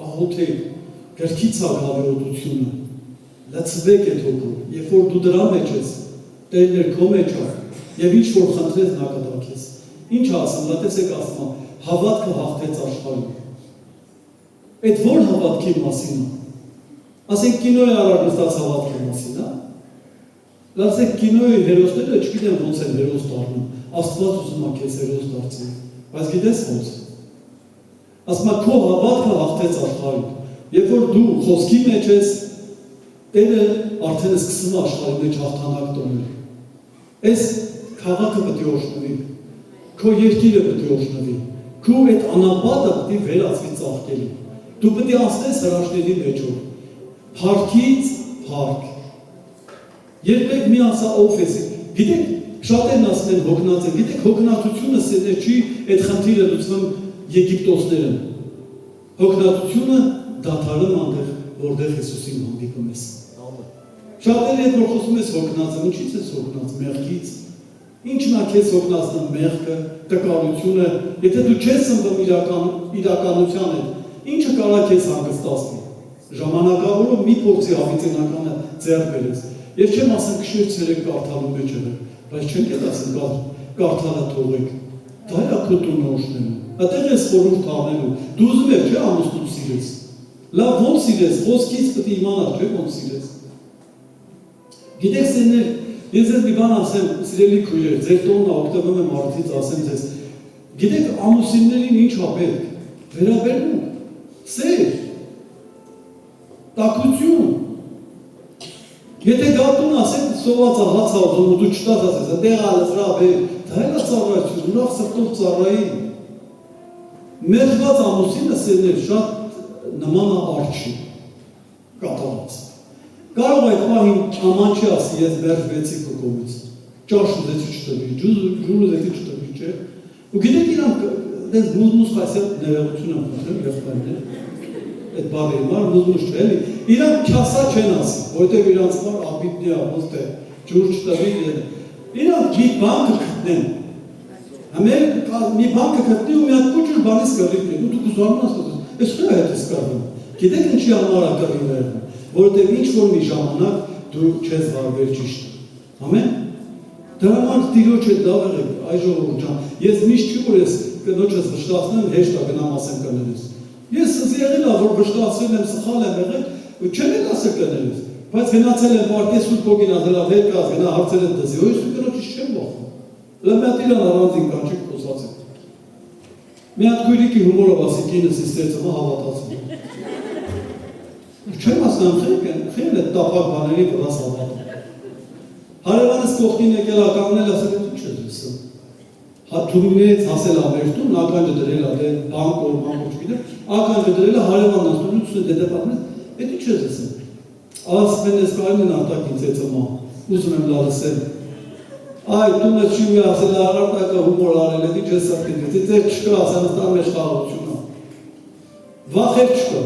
Աղոթեք, գրքից աղավերոտությունը, լցվեք այդ հոգով, երբ որ դու դրա մեջ ես, Տերն քո մեջ է, եւ ինչ որ խնդրես նա կտա քեզ։ Ինչ ասեմ, դա տեսեք ասում եմ, հավատքը հաղթեց աշխարհին։ Այդ որ հավատքի մասին է։ Ասենք կինոյի արար նստած հավատքի մասին, հա։ Լսեք կինոյի հերոսները չգիտեմ ոնց են հերոս դառնում, Աստված ուզում է քեզ հերոս դարձնել, բայց գիտես ոնց։ Ասում է քո հավատքը հաղթեց աշխարհին։ Երբ որ դու խոսքի մեջ ես, Տերը արդեն սկսում է աշխարհի մեջ հաղթանակ տոնել։ Այս քաղաքը պետք է օժտվի, քո երկիրը պետք է օժտվի, քո այդ անապատը պետք է վերածվի ծաղկելի։ Դու պետք է անցնես հրաշքների մեջով, փառքից փառք։ Երբեք մի ասա ով ես, գիտեք, շատերն ասում են հոգնած են, գիտեք, հոգնածությունը սեներ չի այդ խնդիրը լուծվում Եգիպտոսներն։ Հոգնածությունը դադարում այնտեղ, որտեղ Հիսուսին հանդիպում ես։ Շատերը հետ որ խոսում ես հոգնածը, ինչից ես հոգնած, մեղքից։ Ինչն է քեզ հոգնածն մեղքը, տկարությունը, եթե դու չես սնվում իրականության հետ, ինչը կարող քեզ հանգստացնի։ Ժամանակավորով մի փորձի հավիտենականը ձեռք բերես։ Ես չեմ ասում քշեր ցերեկ կարդալու մեջ եղել, բայց չեմ ասում կարդալը թողեք։ Դա է քո տունը օժտելու։ Այդտեղ ես խորհուրդ առնելու։ Դու ուզում ես չէ ամուսնու սիրես։ Լավ ոնց սիրես, խոսքից պետք է իմանաս չէ ոնց սիրես։ Գիտեք սերներ, ես ձեզ մի բան ասեմ, սիրելի քույրեր, ձեր տոնը օգտվում եմ արդից ասեմ ձեզ։ Գիտեք ամուսիններին ինչ է պետք։ Վերաբերմունք, սեր, տաքություն։ Եթե գատուն ասեք, սոված է հաց աղում ու դու չտաս ասես, դեղ ալս ռավ է, դա էլ է ծառայություն, ունավ սրտով ծառայի։ Մերժված ամուսինը սերներ շատ նման է արջի, կատարած։ Կարող այդ պահին աման չի ասի, ես մերժվեցի քո կողմից, ճաշ ուզեցի չտվի, ջուր ուզեցի չտվի, չէ։ Ու գիտեք իրանք դες մուզմուզ խայսել ներողություն եմ խնդրեմ եղբայրներ, այդ բառի համար մուզմուզ չէ, էլի։ Իրանք քյասա չեն ասի, որտեղ իրանց համար աբիտնի է, ոստ է, ջուր չտվի, իրանք մի բան կգտնեն։ Ամեն մի բան կգտնի ու մի հատ կուճուր բանից կռիվնի, ու դուք ուզանում ասած, ես խո հետ ես կարվում։ Գիտեք ինչի համար է կռիվները, որտեղ ինչ որ մի ժամանակ դու չես վարվել ճիշտ։ Ամեն։ Դրա համար Տիրոջ հետ լավ եղեք, այ ժողովուրդ ջան, ես միշտ չի որ ես կնոջս վշտացնեմ, հեշտ է գնամ ասեմ կներես։ Ես եղել ա, որ վշտացրել եմ, սխալ եմ եղել, ու չեմ էլ ասել կներես, բայց գնացել եմ վարկես ու կոգին ադելա վեր կազ, գնա հարցել եմ դզի, ու ես ու կնոջից չեմ բախում։ Լմյատ իրան առանձին կանչիկ խոսած եմ։ Մի հատ քույրիկի հումորով ասի կինս իստեցը մա հավատացում։ Չեմ ասնամ խեն այդ տապակ բաների վրաս հավատում։ Հարևանս կողքին եկել ականնել ասել է ինչ ես լսում։ Թուրումներից հասել ամերտում, ականջը դրել ա, դե բանկ որ չգիտեմ, ականջը դրել ա հարևանն ասում, լույսը դե պատմես, այդ ինչ ես լսում։ Ասում են ես կարին են արտակին ծեցը մա, ուզում եմ լա լսել։ Այ դու մեզ չի մի ասել արտակը հումոր արել, այդ ինչ ես սարքին դեց, այդ չկա, ասան ստան մեջ խաղաղությունը։ Վախեր չկա։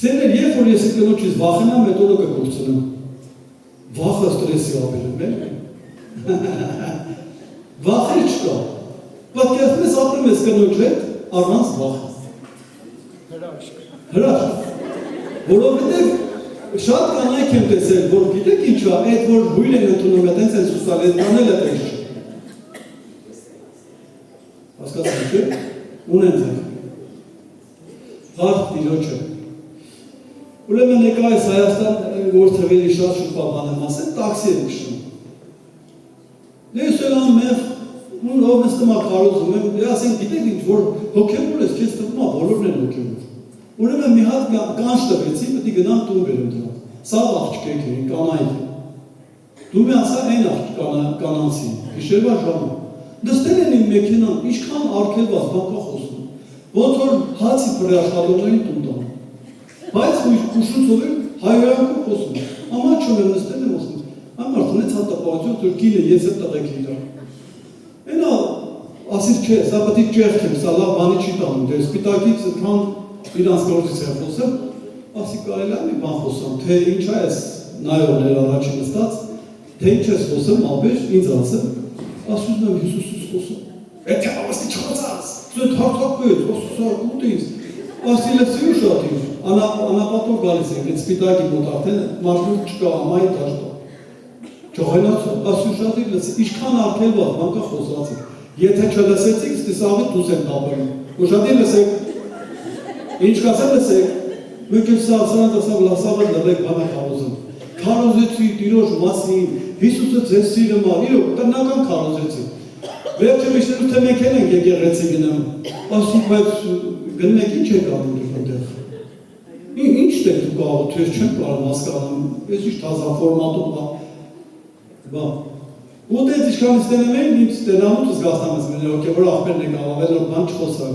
Ձեներ երբ որ ես կնոջից վախենամ, այդ օրը կգործնեմ։ Վախը ստրեսի ավելում է։ Վախեր չկա։ Պատկերացնում ես ապրում ես կնոջ հետ առանց վախ։ Հրաշք։ Որովհետև շատ կանայք եմ տեսել, որ գիտեք ինչ է, այդ որ հույլ են ընդունում, այդպես են սուսալ, այդ բանել է տես չէ։ Հասկացում չէ։ Ունեն ձեր։ Հարթ Տիրոջը։ Ուրեմն եկա այս Հայաստան, որ թվերի շատ շուտ բան եմ ասել, տաքսի եմ քշում։ Դե ես էլ ամեղ, ով նստում ա կարոզում եմ, դե ասենք գիտեք ինչ, որ հոգևոր ես, քեզ թվում ա բոլորն են հոգևոր։ Ուրեմն մի հատ կանչ տվեցի, պետք է գնամ տուն բերեմ դրանք։ Սաղ աղջկեք էին, կանայք։ Դու մի ասա այն կանանցին, գիշերվա ժամը։ Նստել են իմ մեքենան, ինչքան արգելված բան կա խոսում։ Ոնց որ հացի պրի աշխատողներին տուն տան։ Բայց ուշուցով եմ հայրենիքով խոսում։ Ամաչում եմ նստել եմ ասում։ Ամարդ ունեց հատապահություն, որ կինը ես եմ տղեկ իրար։ Այնա ասիր չէ, սա պետք է ճեղք եմ, սա լավ բանի չի տանում, դե սպիտակից քան իրանց գործից եմ խոսում, ասի կարելի է մի բան խոսամ, թե ինչ է ես նայողներ առաջին նստած, թե ինչ ես խոսում, ապեր ինձ ասեմ, ասում եմ Հիսուսից խոսում։ Եթե ավաստի չխոսած, զույթ հարթակվեց, ասուսա ուտից, ասի լսի ու շատ ինչ, անապատով գալիս ենք, այդ սպիտակի մոտ արդեն մարդուկ չկա ամայի դաշտով։ Ճողայնացում, ասու շատ իր լսի, ինչքան արգելված, բան կա խոսացիք, եթե չլսեցիք, ստիսաղիտ դուս եմ տապերում, ու շատ իր լսեք, ինչ կասեմ լսեք, մենք էլ սարսանատ ասավ լասավը լրեք բանը կարոզում, կարոզեցի Տիրոջ մասին, Հիսուսը ձեզ սիրում ա, իրոք, տնական կարոզեցի, վերջը միշտերուց թե մենք էլ ենք եկեղեցի գնամ, ասում, բայց գնում եք ինչ եք անում դուք այնտեղ, ինչ դեք դուք աղոտ, ես չեմ կարում հասկանամ, ես ինչ թազա ֆորմատում բա, ու դեզ ինչքան ստենեմ էին, ինձ ստենամուտ զգաստամ ես մենը, որ աղբերն եք աղավել, որ բան չխոսակ,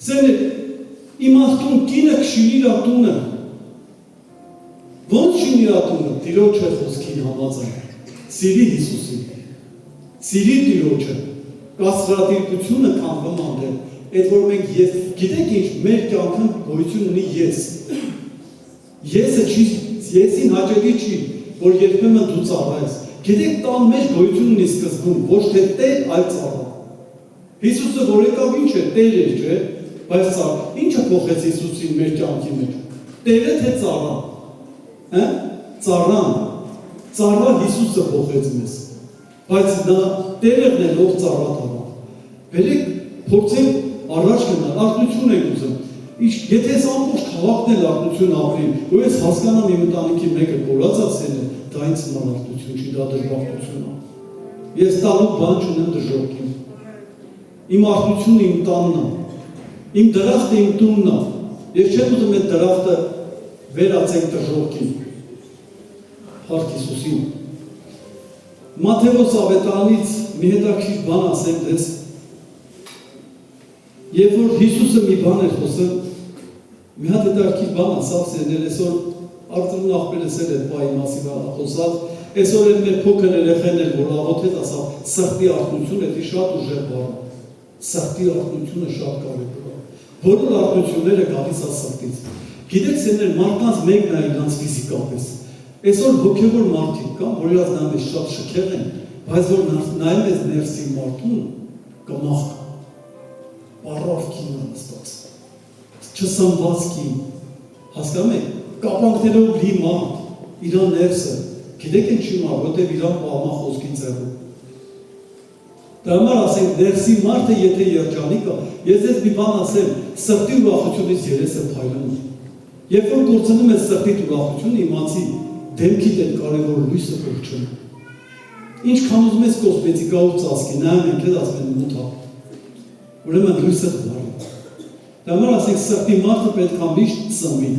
սենը, իմաստուն կինը կշին իր ատունը, ոնց շին իր ատունը, Տիրոջ է խոսքին համաձայն, սիրի Հիսուսին, սիրի Տիրոջը, կասրատիրկությունը կանվում անդել, այդ որ մենք ես, գիտեք ինչ, մեր կյանքն գոյություն ունի ես, եսը չի, եսին հաճելի չի, որ երբեմն դու ծառայես, գիտեք տան մեջ գոյություն ունի սկզբում, ոչ թե տեր, այլ ծառա, Հիսուսը որ եկավ ինչ է, տեր էր, չէ, բայց ինչը փոխեց Հիսուսին մեր կյանքի մեջ, տերը թե ծառան, ծառան, ծառա Հիսուսը փոխեց մեզ, բայց նա տերերն են ով ծառա տառա, բերեք փորձենք առաջ գնալ, արտնություն ենք ուզում, եթե ես ամբողջ քաղաքն էլ արտնություն ապրի, ու ես հասկանամ իմ ընտանիքի մեկը կորած ասել է, դա ինձ համար արտնություն չի, դա դժբախտություն է, ես տալու բան չունեմ դժողքին, իմ արտնությունը իմ տանն է, իմ դրախտը իմ տունն է, ես չեմ ուզում այդ դրախտը վերածենք դժողքին, Հարկ Հիսուսին, Մատթեոս ավետարանից մի հետաքրքիր բան ասեմ դες, երբ որ Հիսուսը մի բան էր խոսում, մի հատ հետաքրքիր բան ասավ, սերներ այսօր Արծրուն աղբերս էլ այդ բայի մասի խոսած, Այսօր էլ մեր փոքր երեխեն էլ որ աղոթեց ասա սրտի արթնությունը դա շատ ուժեղ բառ է։ Սրտի արթնությունը շատ կարևոր է։ Բոլոր արթնությունները գալիս է սրտից։ Գիտեք, սերներ մարդկանց մեկն է իրանց ֆիզիկապես։ Այսօր հոգևոր մարդիկ կան, որ իրաց նայում շատ շքեղ են, բայց որ նայում ես ներսի մարդուն կմախ բառով կին է նստած։ Չսնված կին, հասկանում եք, կապանքներով լի մարդ իրան ներսը, գիտեք ինչի մար, որտև իրան պահմա խոսքի ձեռում։ Դա համար ասենք ներսի մարդը եթե երջանիկ է, ես ես մի բան ասեմ, սրտի ուրախությունից երեսը փայլում։ Երբ որ գործնում ես սրտի ուրախությունը, իմացի դեմքիդ այդ կարևոր լույսը կորչում։ Ինչքան ուզում ես կոսմետիկայով ծածկի, նայում ենք ես ասում են մութ է։ Ուրեմն լույսը դառնում։ Դա համար ասենք սրտի մարդը պետք է միշտ սնվի։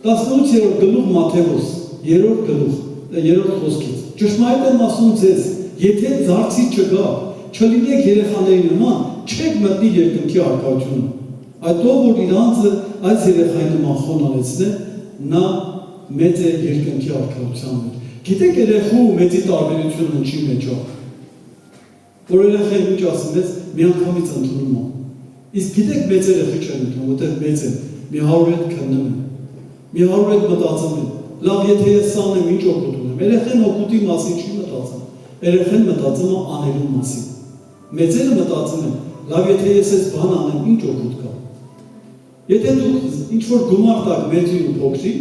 18-րդ գլուխ Մատթեոս, 3-րդ գլուխ, 3-րդ խոսքից։ Ճշմարիտ եմ ասում ձեզ, եթե ձարձի չգա, չլինեք երեխաների նման, չեք մտնի երկնքի առկայությունը։ Այդ ով որ իրանցը այս երեխայի նման խոնարհեցնե, նա մեծ է երկնքի առկայության մեջ։ Գիտեք երեխու մեծի տարբերությունը ինչի մեջ է։ Որ երեխան ինչ ասում ես, միանգամից ընդունում է։ Իսկ գիտեք մեծ երեխի չեն ընդունում, որտեղ մեծ են, մի 100 հետ քննում են, մի 100 հետ մտածում են։ Լավ, եթե ես սան եմ, ինչ օգուտ ունեմ։ Երեխան օգուտի մասին չի մտածում։ Երեխան մտածում է անելու մասին։ Մեծերը մտածում են, լավ, եթե ես այս բան անեմ, ինչ օգուտ կա։ Եթե դուք ինչ որ գումար տակ մեծի ու փոքրի,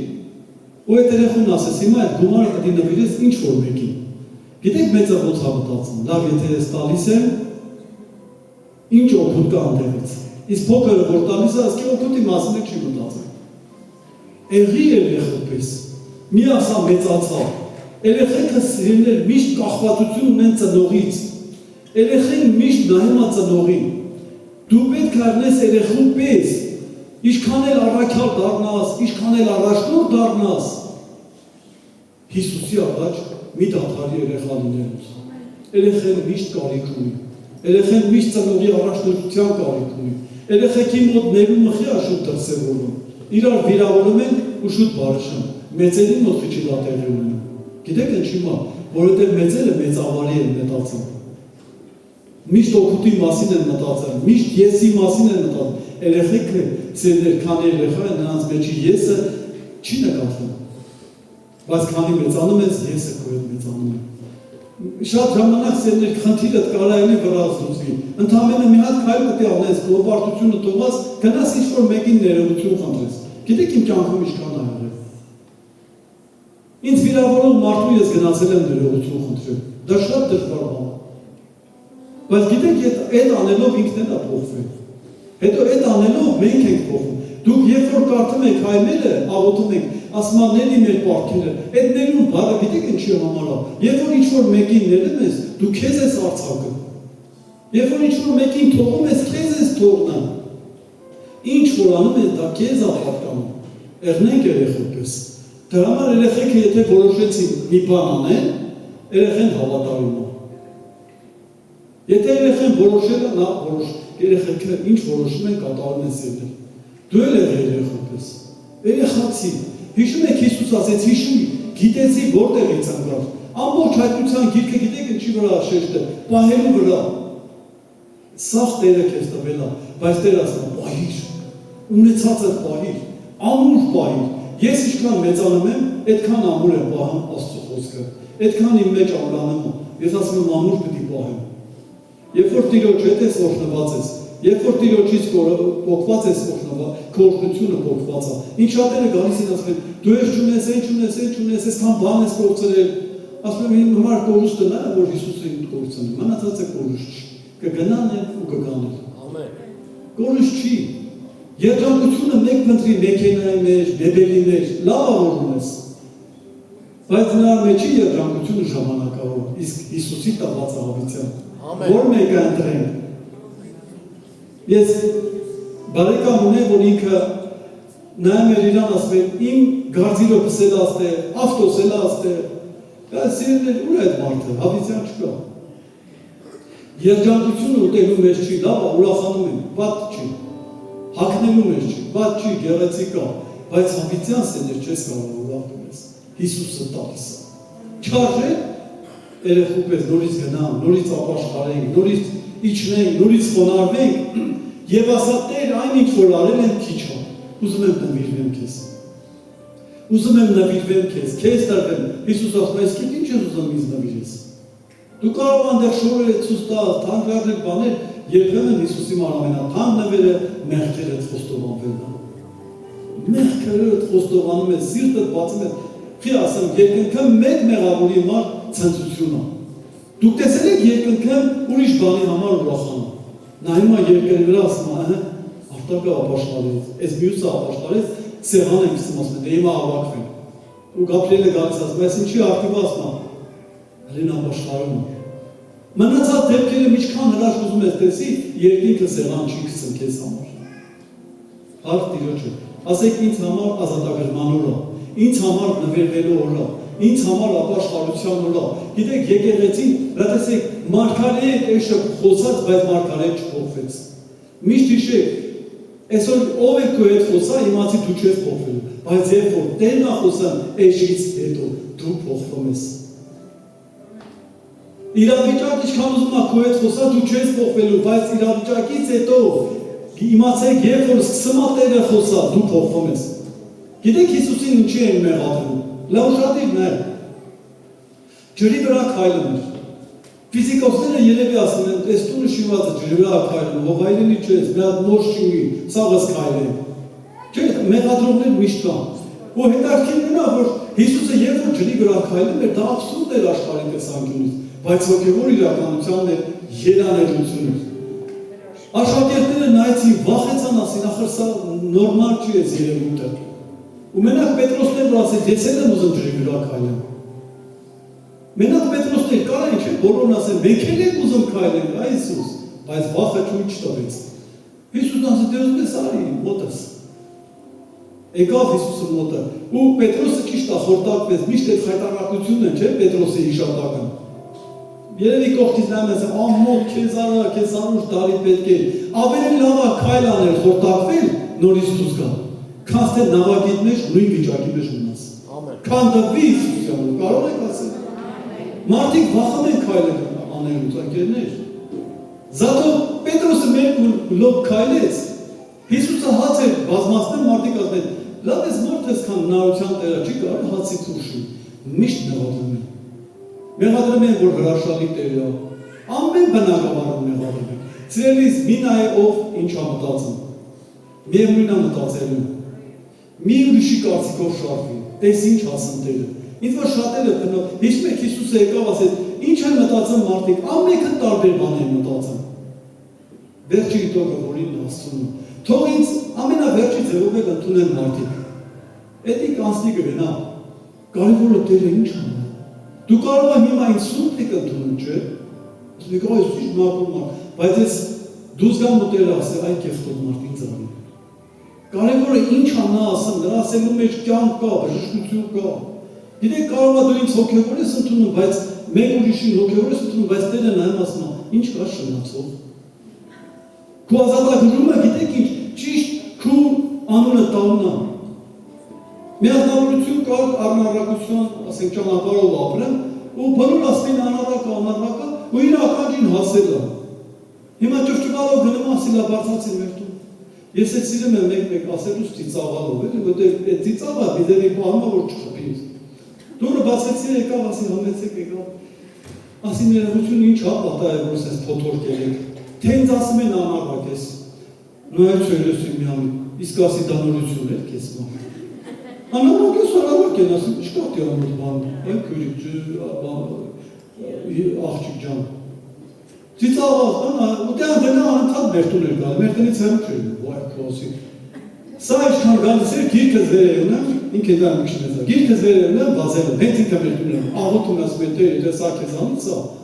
ու այդ երեխուն ասես, հիմա այդ գումարը պետք է նվիրես ինչ որ մեկին։ Գիտեք մեծը ո՞նց է մտածում։ Լավ, եթե ես տալիս եմ, ինչ օգուտ կա այնտեղից։ Իսկ փոքրը որ տալիս է, ասկի օգուտի մասին չի մտածում։ Եղի երեխուպես։ Մի ասա մեծացավ։ Երեխեքը սիրելիներ միշտ կախվածություն ունեն ծնողից։ Երեխեն միշտ նայում է ծնողին։ Դու պետք է առնես երեխու պես։ Ինչքան էլ առաքյալ դառնաս, ինչքան էլ առաջնորդ դառնաս, Հիսուսի առաջ մի դադարի երեխա լինելուց։ Երեխեն միշտ կարիք ունի։ Երեխեն միշտ ծնողի առաջնորդության կարիք ունի։ Երեխեքի մոտ ներում մխի է շուտ դրսևորվում։ Իրար վիրավորում են ու շուտ բարշան։ Մեծերի մոտ խիչի դա տեղի ունենում։ Գիտեք ինչի՞ մա, որովհետև մեծերը մեծավարի են մտածում։ Միշտ օգուտի մասին են մտածում, միշտ եսի մասին են մտածում։ Երեխեքը սերներ քանի երեխա են, նրանց մեջի եսը չի նկատվում։ Բայց քանի մեծանում ես, եսը քո հետ մեծանում է։ Շատ ժամանակ սերներ խնդիրը կարայելի վրաց լուծվի։ Ընդամենը մի հատ քայլ պետք է անես, քո պարտությունը թողած, գնաս ինչ-որ մեկին ներողություն խնդրես։ Գիտեք իմ կյանքում ինչքան ա եղել։ Ինձ վիրավորող մարդու ես գնացել եմ ներողություն խնդրել։ Դա շատ դժվար բան է։ Բայց գիտեք, այդ անելով ինքն էլ է փոխվել։ Հետո այդ անելով մենք ենք փոխվում։ Դուք երբ որ կարդում եք հայմերը, աղոթում եք, ասում եք ների մեր պարտքերը, այդ ներում բառը գիտեք ինչի համար է։ Երբ որ ինչ-որ մեկին ներում ես, դու քեզ ես արձակում։ Երբ որ ինչ-որ մեկին թողում ես, քեզ ես թողնում։ Ինչ որ անում ես, դա քեզ է պատկանում։ Եղնենք երեխուպես։ Դրա համար երեխեքը եթե որոշեցին մի բան անեն, երեխեն հավատարիմ է։ Եթե երեխեն որոշել է, նա երեխեքը ինչ որոշում են կատարում են սերներ։ Դու էլ եղել երեխուպես։ Երեխացի։ Հիշում եք Հիսուս ասեց, հիշում, գիտեցի որտեղից եմ գալ։ Ամբողջ հայտնության գիրքը գիտեք ինչի վրա շեշտը, պահելու վրա։ Սաղ Տերը քեզ տվել է, բայց Տերը ասում է, պահիր, ունեցածը պահիր, ամուր պահիր։ Ես ինչքան մեծանում եմ, այդքան ամուր եմ պահում Աստծո խոսքը։ Այդքան իմ մեջ ամրանում է։ Ես ասում եմ ամուր պետք է պահեմ։ Երբ որ Տիրոջ հետ ես օրհնված ես, երբ որ Տիրոջից փոխված ես օրհնված, քո օրհնությունը փոխված է։ Ինչ շատերը գալիս են ասում են, դու ես չունես, այսքան բան ես կորցրել։ Ասում եմ, իմ համար կորուստը նա է, որ Հիսուսը ինձ կորցնում։ Մնացածը կորուստ չի։ Կգնան են ու կգանեն։ Ամեն։ Կորուստ չի։ Երջանկությունը մեկ փնտրի մեքենայի մեջ, բեբելի մեջ, լավ որ ունես։ Բայց նրա մեջի երջանկությունը ժամանակավոր, իսկ Հիսուսի տված հավիտյան։ Որ մեկը ընտրենք։ Ես բարեկամ ունեմ, որ ինքը նայում էր իրան ասում էր, իմ գարձիրը պսել աստեղ, ավտոսել աստեղ, բայց սիրել էր ուր այդ մարդը, հավիտյան չկա։ Երջանկությունը ուտելու մեջ չի, լավ, ուրախանում են, վատ չի, հագնելու մեջ չի, վատ չի, գեղեցիկ է, բայց հավիտյան սեներ չես կարող ուրախում ես, Հիսուսը տալիս է։ չարժե երեխու պես նորից գնամ, նորից ապաշխարենք, նորից իջնենք, նորից խոնարհվենք եւ ասա Տեր, այն ինչ որ արել եմ քիչ է։ Ուզում եմ նվիրվեմ քեզ։ Ուզում եմ նվիրվեմ քեզ տրվեմ։ Հիսուս ասում է, իսկ ինչ ես ուզում ինձ նվիրես։ Դու կարող անդեր շորերը ցույց տալ, թանկարժեք բաներ, երբեմն Հիսուսի ամենաթանկ նվերը մեղքերը խոստովանվելն է։ Մեղքերը խոստովանում է, սիրտը բացում է։ Չի ասեմ, երկնքը մեկ մեղավորի համար ցնծություն է։ Դուք տեսել եք երկնքը ուրիշ բանի համար ուրախանում։ Նայում է երկրի վրա ասում է, արտակը ապաշխարեց, այս մյուսը ապաշխարեց, սեղան ենք ասում է, դե հիմա հավաքվենք։ Ու Գաբրիելը գալիս ասում է, այս ինչի արտիվ ասում է, հենց ապաշխարում է։ Մնացած դեպքերը ինչքան հրաշք ուզում ես տեսի, երկինքը սեղան չի գցում քեզ համար։ Հարկ Տիրոջը, ասեք ինձ համար ազատագրման օրը, ինձ համար նվիրվելու օրը, ինձ համար ապաշխարության օրը։ Գիտեք, եկեղեցին, լսեք, մարգարեի էշը խոսած, բայց մարգարեը չփոխվեց։ Միշտ հիշեք, այսօր ով է քո հետ խոսա, իմացի դու չես փոխվելու, բայց երբ որ Տերն է խոսում, էշից հետո դու փոխվում ես։ Իրավիճակ ինչքան ուզում ա քո հետ խոսա, դու չես փոխվելու, բայց իրավիճակից հետո իմացեք, երբ որ սկսում ա Տերը խոսա, դու փոխվում ես։ Գիտեք Հիսուսին ինչի են մեղադրում։ Լավ ուշադիր նայ։ Ջրի վրա քայլում էր։ Ֆիզիկոսները երևի ասում են, այս տունը շիված է ջրի վրա քայլում, հողայրենի չես, մի հատ նոր շինի, սաղս քայլեն։ Չէ, մեղադրողներ միշտ կան։ Ու հետաքրքիրն է, որ Հիսուսը երբ որ ջրի վրա քայլում էր, դա աբսուրդ էր աշխարհի տեսանկյունից, բայց հոգևոր իրականությունն էր երանելությունը։ Աշակերտները նայեցին, վախեցան, ասին, ախր սա նորմալ չի էս երևույթը։ Ու մենակ Պետրոսներն ասեց, ես եմ ուզում ջրի վրա քայլեմ։ Մենակ Պետրոսներ կարա ինչ է, բոլորն ասեն, մենք էլ ենք ուզում քայլենք, այ Հիսուս, բայց վախը չույթ չտվեց։ Հիսուսն ասեց, դե ուզում ես արի, մոտս։ Եկավ Հիսուսը մոտը, ու Պետրոսը ճիշտ է խորտակվեց, միշտ այդ խայտարակությունն է, չէ, Պետրոսի հիշատակը։ Երևի կողքից նայում ես, ամոթ քեզ արա, քեզ անուշ տարի պետք է։ Ավելի լավ է քայլ անել, խորտակվել, նորից դուրս գալ։ Քան թե նավակիդ մեջ նույն վիճակի մեջ մնաս։ Քան դվի Հիսուսյանը, կարող եք ասել։ Մարդիկ վախում են քայլել անելուց, անկերներ։ Զատո Պետրոսը մեկ լոկ քայլեց։ Հիսուսը հաց էր բազմացնել, մարդիկ ասում են, լավ ես մարդ ես քան նարության Տերը, չի կարող հացից ուշի։ Միշտ նեղադրում են։ Մեղադրում են, որ հրաշալի Տեր է։ Ամեն բնակավարում մեղադրում են։ Սիրելիս, մի նայ ով ինչ է մտածում։ Միևնույն է մտածելու։ Մի ուրիշի կարծիքով շարժվի, տես ինչ ասում Տերը։ Ինձ որ շատերը քնով, հիշում եք Հիսուսը եկավ ասեց, ինչ են մտածում մարդիկ, ամենքը տարբեր բան են մտածում։ Վերջի գիտողը, որին հասցնում։ Թող ինձ ամենավերջի ձևով էլ ընդունեն մարդիկ։ Էդի կանցնի կգնա, կարևորը Տերը ինչ անում։ Դու կարող ես հիմա ինձ սուրբ եք ընդունում, չէ։ Ասում եք, այս ինչ մակում է, բայց ես դուս գամ ու Տերը ասել, այ կեղտոտ մարդ ինձ անի։ Կարևորը ինչ անա ասում, դրա ասելու մեջ կյանք կա, բժշկություն կա։ Գիտեք, կարող է դու ինձ հոգևոր ես ընդունում, բայց մեկ ուրիշին հոգևոր ես ընդունում, բայց Տերը նայում ասում է, ինչ կա շնացող։ Քո ազատագրումը, գիտեք ինչ, ճիշտ քո անունը տալն է։ Միաժամանություն կար առնարակության, ասենք ճանապարհով ապրեմ, ու բոլոր ասեն անառակը, ու իր ականջին հասել է։ Հիմա ճուճուկալով գնում ասիլա բարձացին մեր տուն։ Ես այդ սիրում եմ մեկ-մեկ ասելուց ծիծաղալով, էլի, որտեղ այդ ծիծաղը բիզերի բանում որ չխփի։ Դուրը բացեցի եկավ, ասի համեցեք եկավ։ Ասի ներողություն ինչ հապատա է, որ ես փոթորկել եք։ Թե ինձ ասում են անառակ ես։ Նայեցի լսի միամի, իսկ ասի դա նորություն էր քեզ մա։ Անառակ ես անառակ են ասի, չկա դի ամոթ բան, այ քուրիկ աղջիկ ջան։ Ծիծաղված, ու դե դենա անընդհատ մեր տուն էր գալի, մեր տնից հեռու չէր, վայ քոսի։ Սա ինչքան գալիս էր, գիրքս վեր ունեմ, ինքը դա միշտ է, գիրքս վեր ունեմ, բազել, հենց ինքը մեր տուն եմ, աղոթում ես մեր Տեր, եթե սա քեզ անից,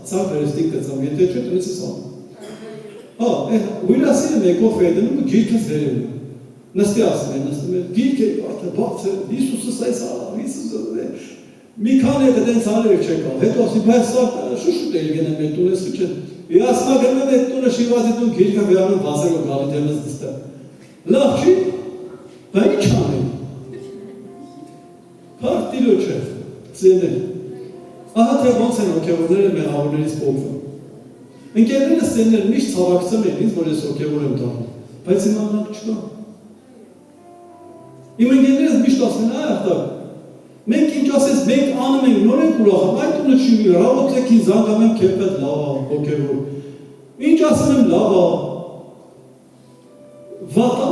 սա վերստին կծամ, եթե չէ, տնից ես անում։ Հա, ուիլասին եկով վերդնում, գիրքս վեր ունեմ։ Նստի ասում են, նստում են, գիրք է, արդեն բացը, Հիսուսս այս Հիսուսը մի քանի հետ դենց արել չեկա, հետո ասի, բայց սա շուշուտ էլ գնեմ մեր տուն ես չէ։ Ասմա գնում այդ տունը շիվազի տուն գիրքը վերանում վազելով գալի դեմս դստա։ Լավ չի, բա ինչ անեն։ Հարկ Տիրոջ է, ծենել։ Ահա թե ոնց են հոգևորները մեղավորներից փոխվում։ Ընկերներս ցեներ միշտ ցավակցում են ինձ, որ ես հոգևոր եմ դառնում, բայց հիմա նրանք չկա։ Իմ ընկերներս միշտ ասում են, այ ախտակ, մենք ինչ ասես, մենք անում ենք, նոր ենք ուրախում, այդ տունը չի մի ռավոտեք ինձ անգամ եմ քեփետ լավ է, հոգևոր։ Ինչ ասում եմ լավ է, վատ է։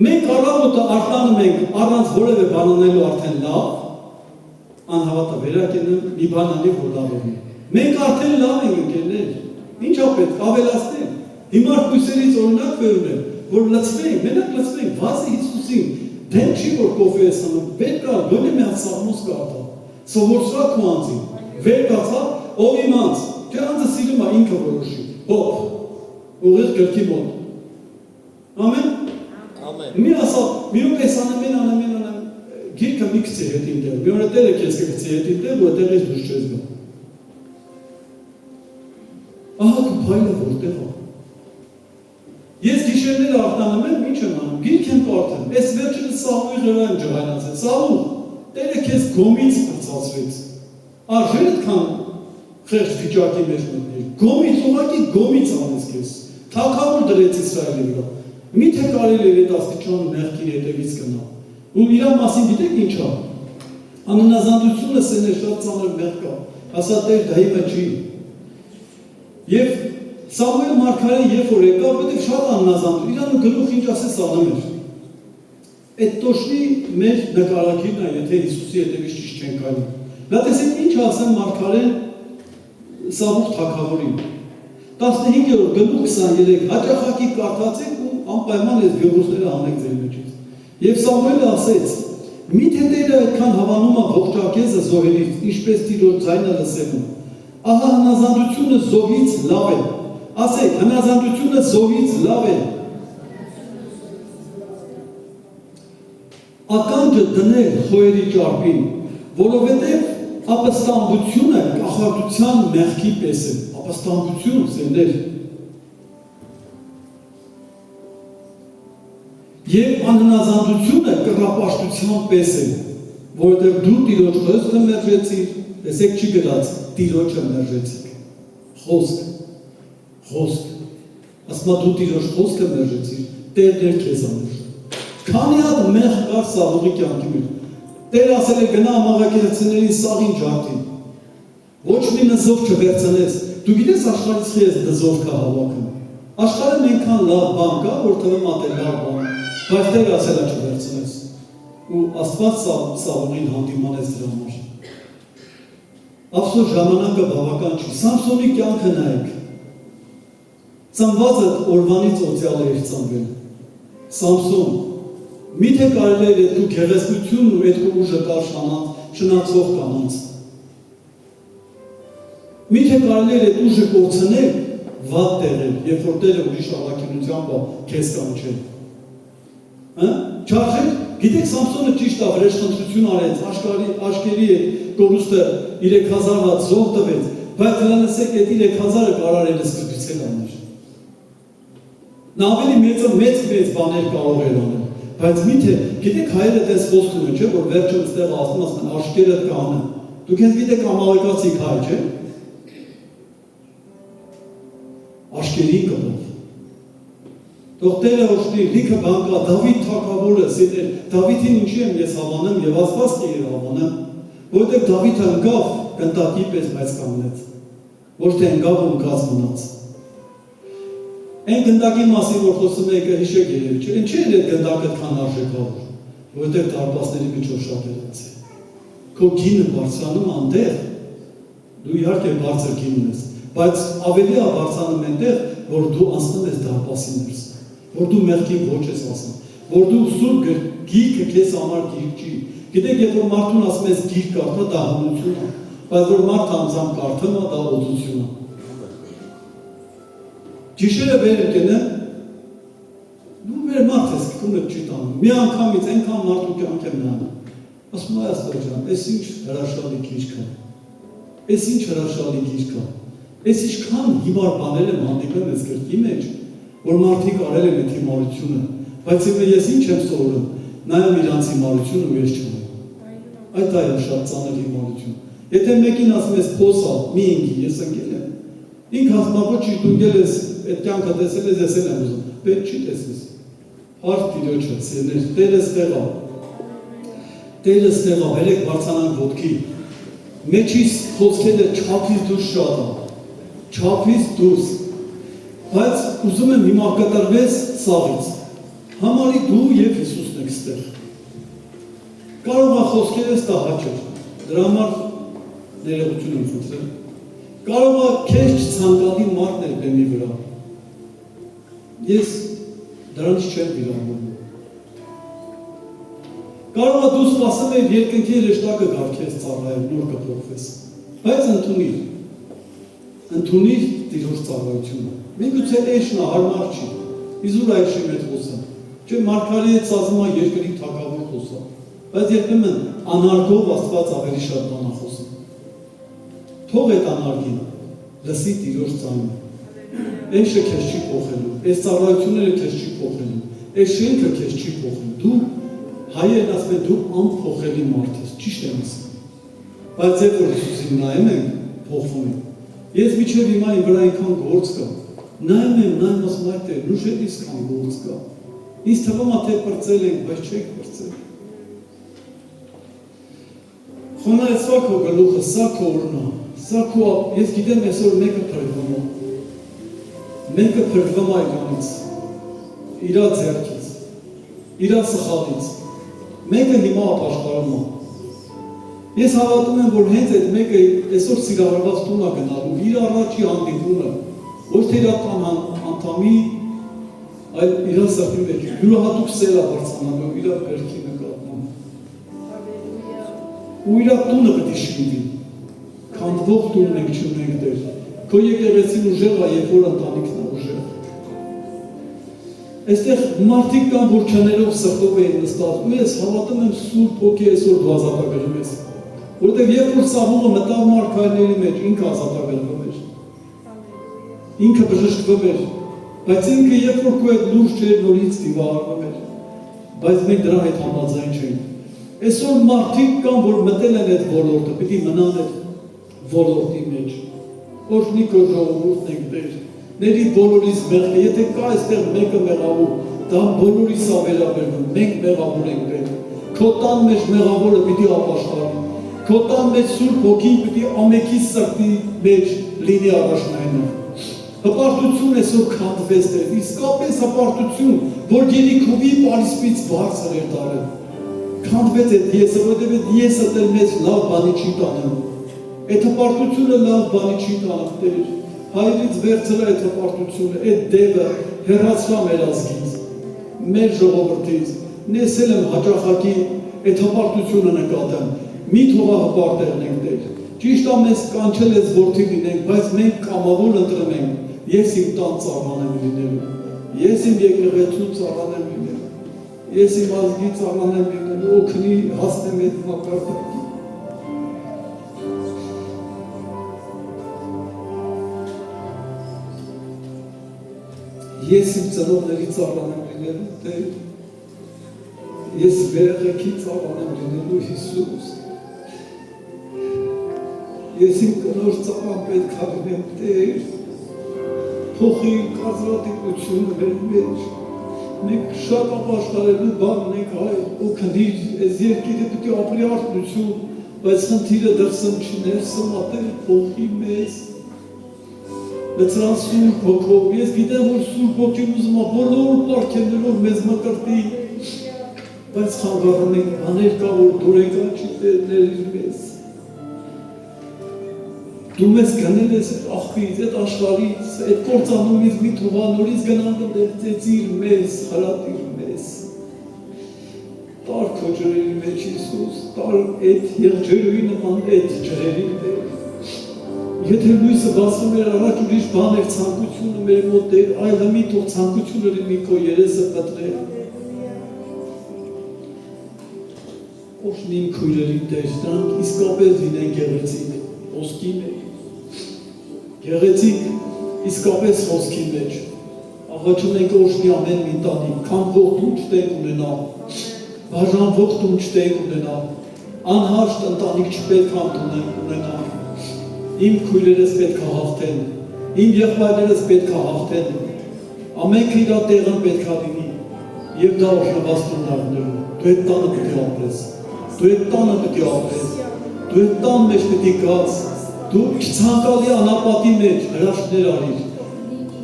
Մենք առավոտը արտանում ենք առանց որևէ բան անելու արդեն լավ, անհավատը վերակենում, մի բան անի, որ լավ է։ Մենք արդեն լավ ենք ընկերներ, ինչ է պետք, ավելացնել։ Հիմար կույսերից օրինակ վերում որ լծվենք, մենակ լծվենք, վազի Հիսուսին, դեմ չի, որ կոֆե ես անում, վեր կա, գոնե մի հատ սաղմոս կարդա, սովորսրա քո անձին, վեր կացա, ով իմանց, թե անձը սիրում է ինքը որոշի, հոպ, ուղիղ գրքի մոտ։ Ամեն։ Մի ասա, մի պես անեմ, գիրքը մի գցի հետ իմ դեր, մի օրը տերը կեզ կգցի հետ իմ դեր, որ տեղից դուր չես գա։ Ահա կու փայլը որտեղ է։ Ես գիշերները արտանում եմ, ինչ եմ անում, գիրք եմ կարդում, ես վերջինս Սաղուի վրա եմ ջղայնացել, Սաղու, տերը քեզ գոմից պրծացրեց, արժեր այդքան խեղճ վիճակի մեջ մտնել, գոմից, ուղղակի գոմից անես քեզ, թագավոր դրեց Իսրայելի վրա, միթե կարելի էր այդ աստիճան մեղքի հետևից գնալ, ու իրա մասին գիտեք ինչ է, անհնազանդությունը սեներ շատ ծանր մեղք կա, ասա Տեր դա հիմա չի, եւ Սամուել մարգարեն երբ որ եկավ, որտեղ շատ անհնազանդ, իրանը գլուխ ինչ ասես անում էր։ Այդ տոշնի մեր նկարագիրն է, եթե Հիսուսի հետևից ճիշտ չեն գալու։ Նա տեսեք ինչ ասեմ մարգարեն Սամուղ թագավորին։ 15-րդ գլուխ 23 հաճախակի կարդացեք ու անպայման այս գլուխները հանեք ձեր մեջից։ Եվ Սամուելը ասեց. «Միթե Տերը այդքան հավանում է ողջակեզը զոհերից, ինչպես Տիրոջ ձայնը լսելու։ Ահա հնազանդությունը զոհից լավ է։ Ասեք, հնազանդությունը զոհից լավ է։ Ականջը դնել խոյերի ճարպին, որովհետև ապստամբությունը կախարդության մեղքի պես է, ապստամբություն սերներ։ Եվ անհնազանդությունը կռապաշտության պես է, որովհետև դու Տիրոջ խոսքը մերժեցիր, տեսեք չի գրած, Տիրոջը մերժեցիք, խոսք, ասմա դու Տիրոջ խոսքը մերժեցիր, Տերն քեզ ամերժ։ Քանի հատ մեղք կար Սաղուղի կյանքի մեջ։ Տեր ասել է գնա ամաղաքերցիներին սաղին ջարդին։ Ոչ մի նզով չվերցնես։ Դու գիտես աշխարհից քեզ նզով կա հավաքում։ Աշխարհը այնքան լավ բան կա, որ թվում է լավ բան, բայց Տեր ասել է չվերցնես։ Ու Աստված Սաղուղին հանդիմանեց դրա համար։ Ափսոս ժամանակը բավական չի։ Սամսոնի կյանքը նայեք։ Ծնվածը օրվանից օծյալ էր ծնվել։ Սամսոն, միթե կարելի էր այդ գեղեցկությունն ու այդ ուժը կար շնացող կանանց։ Միթե կարելի էր այդ ուժը կորցնել վատ տեղել, երբ որ Տերը ուրիշ առաքինությամբ քեզ կանչել։ Չարժեք, գիտեք Սամսոնը ճիշտ է վրեժխնդրություն արեց, աշկերի է կորուստը 3000 վատ զոհ տվեց, բայց լսեք այդ 3000-ը կարար էր սկզբիցել աներ։ Նա ավելի մեծ բաներ կարող էր անել, բայց միթե, գիտեք հայերը տես խոսք ունեն, չէ, որ վերջում ստեղ ասում աշկերը կանը, դուք ես գիտեք ամալեկացիք հայ, չէ, աշկերի կնով, թող Տերը օժտի, լիքը բան կա, Դավիթ թագավորը, Դավիթին ինչի եմ ես հավանեմ և Աստված կեր հավանեմ, որովհետև Դավիթը ընկավ գնդակի պես, բայց կանգնեց, ոչ թե ընկավ ու ընկած մնաց։ Այն գնդակի մասին, որ խոսում եք հիշեք երևի, չէ, ինչ էր այդ գնդակը այդքան արժեքավոր, որովհետև դարպասների միջով շատ էր անցել։ Քո գինը բարձրանում անտեղ, դու իհարկե բարձր գին ունես, բայց ավելի է բարձրանում այնտեղ, որ դու անցնում ես դարպասի ներս, որ դու մեղքին ոչ ես ասում, որ դու սուրբ գիրքը քեզ համար գիրք չի։ Գիտեք, երբ որ մարդուն ասում ես գիրք կարդա, դա հնություն է, բայց որ մարդը անձամբ կարդում է, դա օծություն է։ Գիշերը վեր եկենը, դու վեր մարդ ես կունը չի տանում, մի անգամից այնքան մարդու կյանք եմ նանում, ասում այ Աստված ջան, այս ինչ հրաշալի գիրք կա, այս ինչ հրաշալի գիրք կա, այս ինչքան հիմար բաներ եմ հանդիպում ես գրքի մեջ, որ մարդիկ արել են այդ հիմարությունը, բայց ես ինչ եմ սովորում, նայում իրանց հիմարությունը ու ես չունեմ, այդ այլ շատ ծանր հիմարություն, Եթե մեկին ասում ես փոսա, մի ինքի, ես ընկել եմ։ Ինք ասում է, չի դու ընկել ես, այդ կյանքը տեսել ես, ես եմ ուզում։ Պետք չի տեսնես։ Հարկ Տիրոջը, սիրներ, Տերս տեղա։ Տերս տեղա, վերեք բարձանանք ոտքի։ Մեջից խոսքերը չափից դուրս շատ է։ Չափից դուրս։ Բայց ուզում եմ հիմա կտրվես սաղից։ Համարի դու և Հիսուսն եք ստեղ։ Կարող է խոսքերս տահաճեր, դրա համար ներողություն եմ խնդրել։ Կարող է քեզ չցանկալի մարդն էր բեմի վրա։ Ես դրանից չեմ վիրավորվում։ Կարող է դու սպասում ես երկնքի հրեշտակը գար քեզ ծառայել, նոր կփոխվես։ Բայց ընդունիր Տիրոջ ծառայությունը։ Միգուցե էշնա հարմար չի։ Իզուր այշի մեծ խոսա։ Չէ մարգարեի հետ սազում է երկրի թագավոր խոսա։ Բայց երբեմն անարգով Աստված ավելի շատ բան է խոսում։ Թող այդ անարգին լսի Տիրոջ ձայնը։ Էշը քեզ չի փոխելու, այս ծառայությունները քեզ չի փոխելու, այս շենքը քեզ չի փոխելու։ Դու հայերն ասում են դու անփոխելի մարդ ես, ճիշտ եմ ասում։ Բայց երբ որ Հիսուսին նայում ենք, փոխվում ենք։ Ես միջև հիմա իմ վրա այնքան գործ կա։ Նայում եմ, ասում այդ է, նուշել իսկան գործ կա։ Ինձ թվում է թե պրծել ենք, բայց չեք պրծել։ Խոնարհեցվա քո գլուխը, սա քո օրն է, սա քո ես գիտեմ այսօր մեկը փրկվում է։ Մեկը փրկվում է այգանից, իր ձեռքից, իր սխալից։ Մեկը հիմա ապաշխարում է։ Ես հավատում եմ, որ հենց այդ մեկը այսօր սիրահարված տուն է գնալու, իր առաջի հանդիպումը, ոչ թե իր անդամի, այլ իր սրտի մեջ, յուրահատուկ սեր է բարձրանալու, իր վերքի նկատմամբ։ Ու իր տունը պետք է շինվի, քանդվող տուն մենք չունենք դեր։ Քո եկեղեցին ուժեղ է, երբ որ ընտանիքն է ուժեղ։ Այստեղ մարդիկ կան, որ չներով սրտով էին նստած, ու ես հավատում եմ Սուրբ Հոգի այսօր դու ազատագրում ես։ Որտեղ երբ որ Սավուղը մտավ մարգարեների մեջ, ինքը ազատագրվում էր։ Ինքը բժշկվում էր, բայց ինքը երբ որ քո այդ լուրջ չէր նորից դիվարվում էր։ Բայց մենք դրա հետ համաձայն չենք։ Այսօր մարդիկ կան, որ մտել են այդ ոլորտը, պիտի մնան այդ ոլորտի մեջ։ Օրհնի քո ժողովուրդն ենք Տեր։ Ների բոլորիս մեղքը, եթե կա այստեղ մեկը մեղավոր, դա բոլորիս է վերաբերվում, մենք մեղավոր ենք Տեր։ Քո տան մեջ մեղավորը պիտի ապաշխարի։ Քո տան մեջ Սուրբ Հոգին պիտի ամենքի սրտի մեջ լինի առաջնայինը։ Հպարտություն այսօր քանդվեց Տեր, իսկապես հպարտություն, որ Երիքովի պարիսպից բարձր էր տարել։ Քանդվեց այդ եսը, որտեղ այդ եսը Տեր մեզ լավ բանի չի տանում։ Այդ հպարտությունը լավ բանի չի տանում Տեր։ Հայրից վերցրա այդ հպարտությունը, այդ դևը հեռացրա մեր ազգից, մեր ժողովրդից։ Նեսել եմ հաճախակի այդ հպարտությունը նկատեմ։ Մի թողա հպարտեղն ենք Տեր։ Ճիշտ է մեզ կանչել ես որդի լինենք, բայց մենք կամավոր ընտրում ենք։ Ես իմ տան ծառան եմ լինելու, ես իմ եկեղեցու ծառան եմ լինելու, ես իմ ազգի ծառան եմ լինելու, օգնի հասնեմ այդ մակարդակին։ Ես իմ ծնողների ծառան եմ լինելու, Տեր, ես երեխեքի ծառան եմ լինելու, Հիսուս, ես իմ կնոջ ծառան պետք է լինեմ, Տեր, փոխի կարծրատիպությունը մեր մեջ, մենք շատ ապաշխարելու բանն ենք հայր, օգնիր, այս երկիրը պիտի ապրի արթնություն, բայց խնդիրը դրսում չներսում ատել փոխի մեզ, լծրան Սուրբ Հոգով, ես գիտեմ, որ Սուրբ Հոգին ուզում է բոլոր պարգևներով մեզ մկրտի, բայց խանգարում ենք, բաներ կա, որ դուրեկան չի ներիր մեզ։ Դու մեզ գնել ես այդ աղբից, այդ աշխարից, այդ կործանումից մի թողա նորից գնալը դեղծեցիր մեզ, խրատիր մեզ։ Տար քո ջրերի մեջ Հիսուս, տար այդ եղջերուի նման այդ ջրերի Տեր։ Եթե լույսը բացվում էր առաջ ուրիշ բան էր ցանկությունը մեր մոտ Տեր, այլ մի թող ցանկությունը լինի քո երեսը պատրել։ Օգնի իմ քույրերի Տեր, դրանք իսկապես լինեն գեղեցիկ, ոսկի մեջ։ Գեղեցիկ իսկապես խոսքի մեջ, աղաչում ենք օգնի ամեն մի տանիք, քանդվող տուն չտենք ունենա, բաժանվող տուն չտենք ունենա, անհաշտ ընտանիք չպետք է ունենանք, իմ քույրերս պետք է հաղթեն, իմ եղբայրներս պետք է հաղթեն, ամենքը իր տեղն պետք է լինի, եւ դա օրհնված տուններն, դու այդ տանը պետք է ապրես, դու այդ տանը պետք է ապրես, դու այդ տան մեջ պետք է գաս, դու չցանկալի անապատի մեջ հրաշքներ արիր,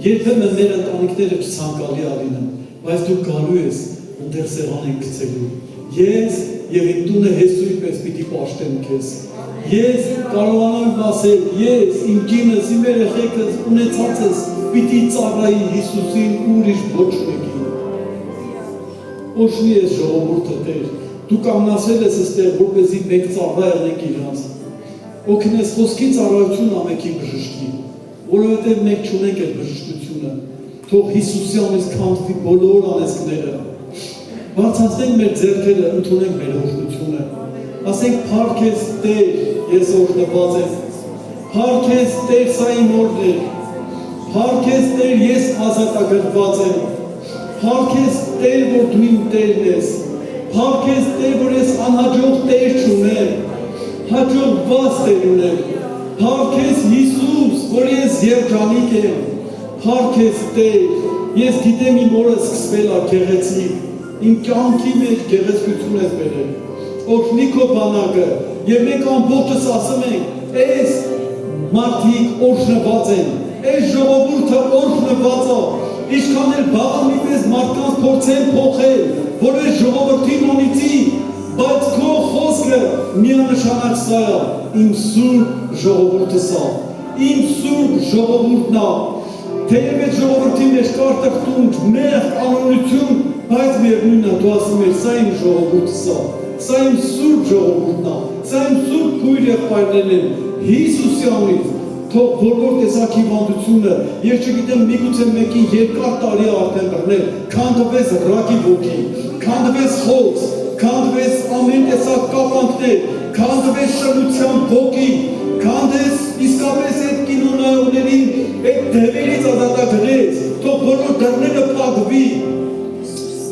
երբեմն մեր ընտանիքները չցանկալի արին, բայց դու գալու ես ընդեղ սեղան են գցելու, ես եւ իմ տունը Հեսուի պես պիտի պաշտեմ քեզ, ես կարողանամ ասել, ես իմ կինս, իմ երեխեքս, ունեցածս պիտի ծառայի Հիսուսին ուրիշ ոչ մեկին, Օշնի ես ժողովուրդը Տեր, դու կանգնացել ես այստեղ, որպեսզի մենք ծառա եղնենք իրանց, օգնես խոսքի ծառայություն ամենքի բժշկի, որովհետև մենք չունենք այդ բժշկությունը, թող Հիսուսյանից քանդվի բոլոր անեծքները, բարձրացնենք մեր ձեռքերը, ընդունենք մեր օրհնությունը, ասենք փառք ես Տեր, ես օրհնված եմ, փառք ես Տեր, սա իմ օրն է, փառք ես Տեր, ես ազատագրված եմ, փառք ես Տեր, որ դու իմ Տերն ես, փառք ես Տեր, որ ես անհաջող Տեր չունեմ, հաջողված Տեր ունեմ, փառք ես Հիսուս, որ ես երջանիկ եմ, փառք ես Տեր, ես գիտեմ իմ օրը սկսվել է գեղեցիկ, իմ կյանքի մեջ գեղեցկություն ես բերել, օրհնի քո բանակը, եւ մենք ամբողջս ասում ենք, այս մարդիկ օրհնված են, այս ժողովուրդը օրհնված է, ինչքան էլ բաղամի պես մարդկանց փորձեն փոխել, որ այս ժողովրդին անիծի, բայց քո խոսքը միանշանակ սա է, իմ սուրբ ժողովուրդը սա, իմ սուրբ ժողովուրդն է, թեև այդ ժողովրդի մեջ կար տխտունջ, մեղք, անօրություն, բայց միևնույնն է, դու ասում ես, սա իմ ժողովուրդը սա, սա իմ սուրբ ժողովուրդն է, սա իմ սուրբ քույր եղբայրներն են, Հիսուսյանից, թող բոլոր տեսակի հիվանդությունը, ես չգիտեմ միգուցե մեկին երկար տարի արդեն բռնել, քանդվեց ռակի ոգի, քանդվեց խոց, քանդվեց ամեն տեսակ կապանքներ, քանդվեց շռության ոգի, քանդվեց իսկապես այդ կինոնայողներին, այդ դևերից ազատագրեց, թող բոլոր դռները փակվի,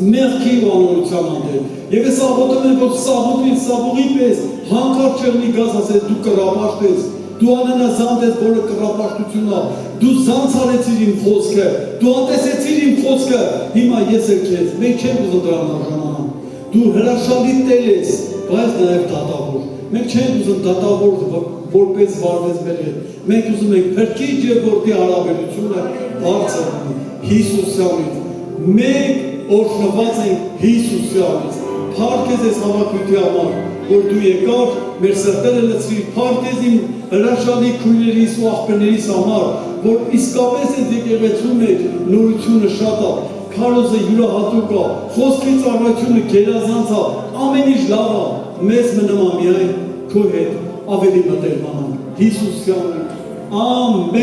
մեղքի ու անօրության հանդեպ, եւ ես աղոթում եմ, որ Սավուղի պես հանկարծ չեղնի գազ ասես դու կռապաշտ ես, դու անենազանդ ես, որը կռապաշտությունն է, դու զանց արեցիր իմ խոսքը, դու անտեսեցիր իմ խոսքը, հիմա ես էլ քեզ, մենք չենք ուզում դրան արժանանալ, դու հրաշալի Տեր ես, բայց նաեւ դատավոր, մենք չենք ուզում դատավոր որպես վարվես մեր հետ, մենք ուզում ենք փրկիչ եւ որդի հարաբերությունը բարձր Հիսուսյանից, մենք օրհնված ենք Հիսուսյանից, փառք ես այս հավաքույթի համար, որ դու եկար, մեր սրտերը լցրիր, փառք ես իմ հրաշալի քույրերիս ու աղբերներիս համար, որ իսկապես այս եկեղեցու մեջ նորությունը շատ է, քարոզը յուրահատուկ է, խոսքի ծառայությունը գերազանց է, ամեն ինչ լավ է, մեզ մնում է միայն քո հետ ավելի մտերմանանք, Հիսուսյանից, ամեն